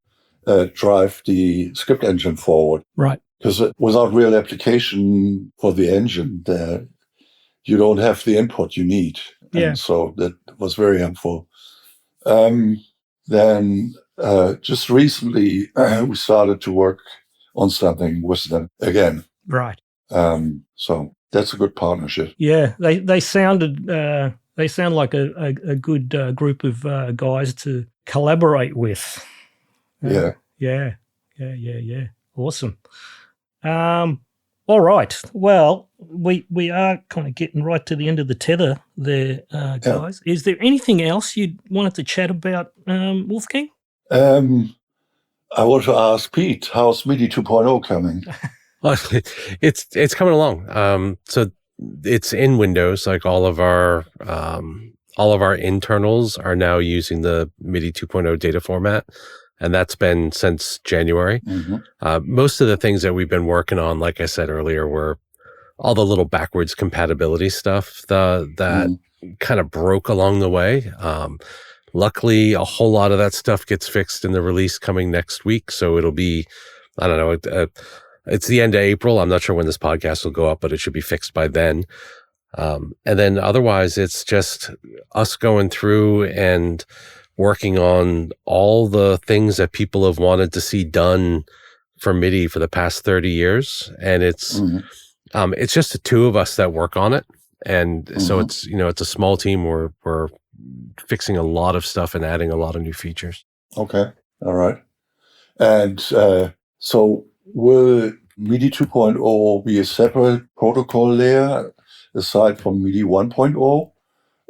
drive the script engine forward. Right. Because without real application for the engine, you don't have the input you need. Yeah. And so that was very helpful. Then just recently, we started to work on something with them again. Right. So that's a good partnership. Yeah, they sounded they sound like a good group of guys to collaborate with. Yeah. Awesome. All right. Well, we are kind of getting right to the end of the tether there, guys. Yeah. Is there anything else you wanted to chat about, Wolfgang? I want to ask Pete, how's MIDI 2.0 coming? It's coming along. So it's in Windows. Like all of our internals are now using the MIDI 2.0 data format. And that's been since January. Mm-hmm. Most of the things that we've been working on, like I said earlier, were all the little backwards compatibility stuff that kind of broke along the way. Luckily, a whole lot of that stuff gets fixed in the release coming next week. So it'll be, I don't know, it's the end of April. I'm not sure when this podcast will go up, but it should be fixed by then. And then otherwise, it's just us going through and working on all the things that people have wanted to see done for MIDI for the past 30 years. And it's just the two of us that work on it. And so it's, it's a small team. We're fixing a lot of stuff and adding a lot of new features. Okay. All right. And so will MIDI 2.0 be a separate protocol layer aside from MIDI 1.0?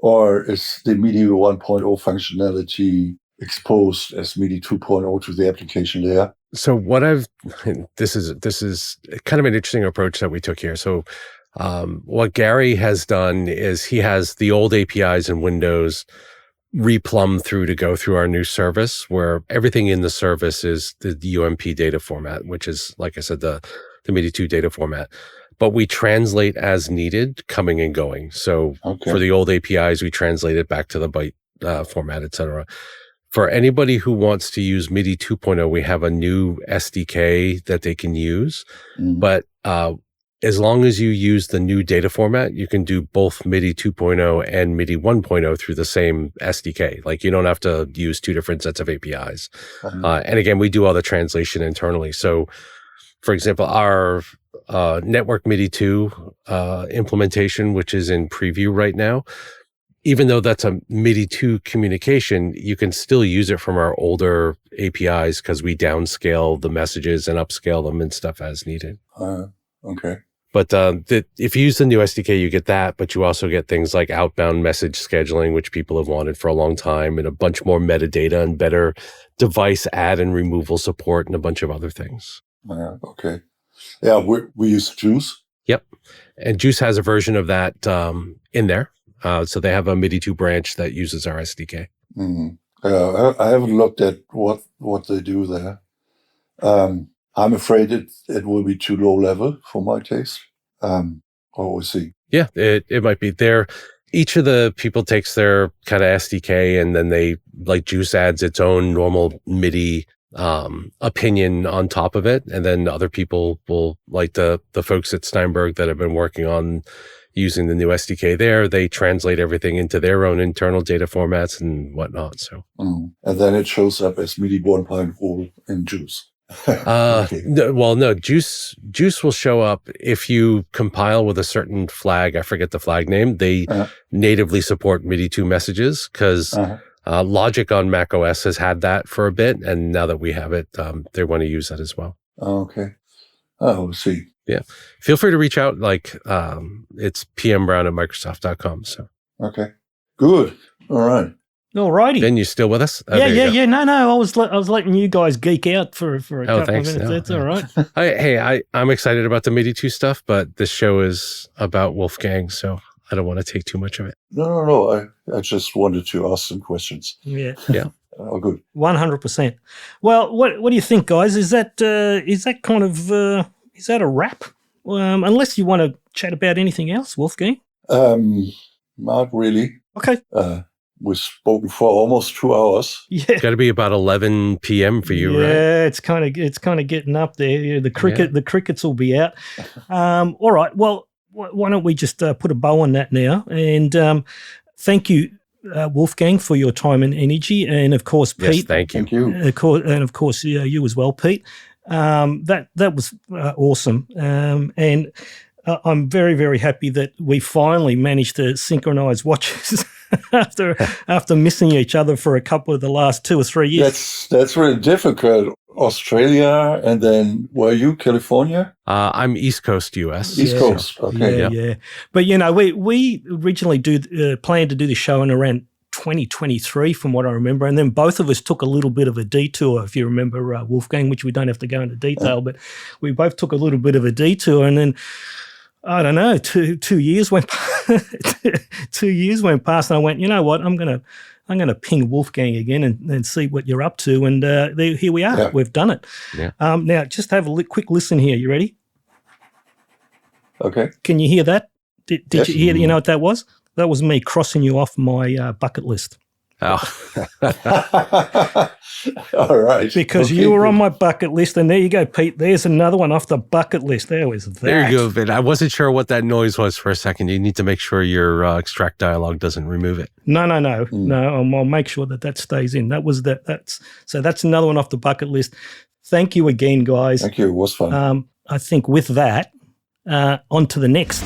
Or is the MIDI 1.0 functionality exposed as MIDI 2.0 to the application layer? So this is kind of an interesting approach that we took here. So what Gary has done is he has the old APIs in Windows replumbed through to go through our new service, where everything in the service is the UMP data format, which is, like I said, the MIDI 2 data format. But we translate as needed, coming and going. So for the old APIs, we translate it back to the byte format, et cetera. For anybody who wants to use MIDI 2.0, we have a new SDK that they can use. But as long as you use the new data format, you can do both MIDI 2.0 and MIDI 1.0 through the same SDK. Like you don't have to use two different sets of APIs. And again, we do all the translation internally. So for example, our network MIDI 2 implementation, which is in preview right now, even though that's a MIDI 2 communication, you can still use it from our older APIs because we downscale the messages and upscale them and stuff as needed. Okay. But if you use the new SDK, you get that, but you also get things like outbound message scheduling, which people have wanted for a long time, and a bunch more metadata and better device add and removal support and a bunch of other things. Okay. Yeah, we use Juice. Yep. And Juice has a version of that in there. So they have a MIDI 2 branch that uses our SDK. I haven't looked at what they do there. I'm afraid it will be too low level for my taste. We'll see. Yeah, it might be there. Each of the people takes their kind of SDK and then they, like Juice adds its own normal MIDI opinion on top of it. And then other people will, like the folks at Steinberg that have been working on using the new SDK there, they translate everything into their own internal data formats and whatnot. So, and then it shows up as MIDI 1.0 in Juice. No, Juice will show up if you compile with a certain flag. I forget the flag name. They natively support MIDI 2 messages because Logic on Mac OS has had that for a bit, and now that we have it, they want to use that as well. Okay. We'll see. Yeah. Feel free to reach out. Like, it's pmbrown@microsoft.com. So. Okay. Good. All right. All righty. Ben, you still with us? Yeah. No. I was letting you guys geek out for a couple of minutes. No, That's all right. I'm excited about the MIDI 2 stuff, but this show is about Wolfgang, so I don't want to take too much of it. No. I just wanted to ask some questions. Yeah. all good. 100%. Well, what do you think, guys? Is that kind of is that a wrap? Unless you want to chat about anything else, Wolfgang. Not really. Okay. We've spoken for almost 2 hours. Yeah. Got to be about 11 p.m. for you, right? Yeah, it's kind of getting up there. Yeah, the crickets will be out. All right. Well, why don't we just put a bow on that now? And thank you, Wolfgang, for your time and energy, and of course, Pete. Yes, thank you. Thank you. And of course, you as well, Pete. That was awesome. And I'm very, very happy that we finally managed to synchronize watches after missing each other for a couple of the last 2 or 3 years. That's really difficult. Australia, and then were you California? I'm East Coast U.S. East Coast. Okay. Yeah. But we originally planned to do the show in around 2023, from what I remember, and then both of us took a little bit of a detour. If you remember, Wolfgang, which we don't have to go into detail, but we both took a little bit of a detour, and then I don't know, 2 years went 2 years went past, and I went, you know what, I'm gonna ping Wolfgang again and see what you're up to, and here we are. Yeah. We've done it. Yeah. Now, just have a quick listen here. You ready? Okay. Can you hear that? Did Yes. you hear? You know what that was? That was me crossing you off my bucket list. Oh. All right. Because you were on my bucket list, and there you go, Pete. There's another one off the bucket list. There was that. There you go, Vin. I wasn't sure what that noise was for a second. You need to make sure your extract dialog doesn't remove it. No. I'll make sure that stays in. That's another one off the bucket list. Thank you again, guys. Thank you. It was fun. I think with that, on to the next.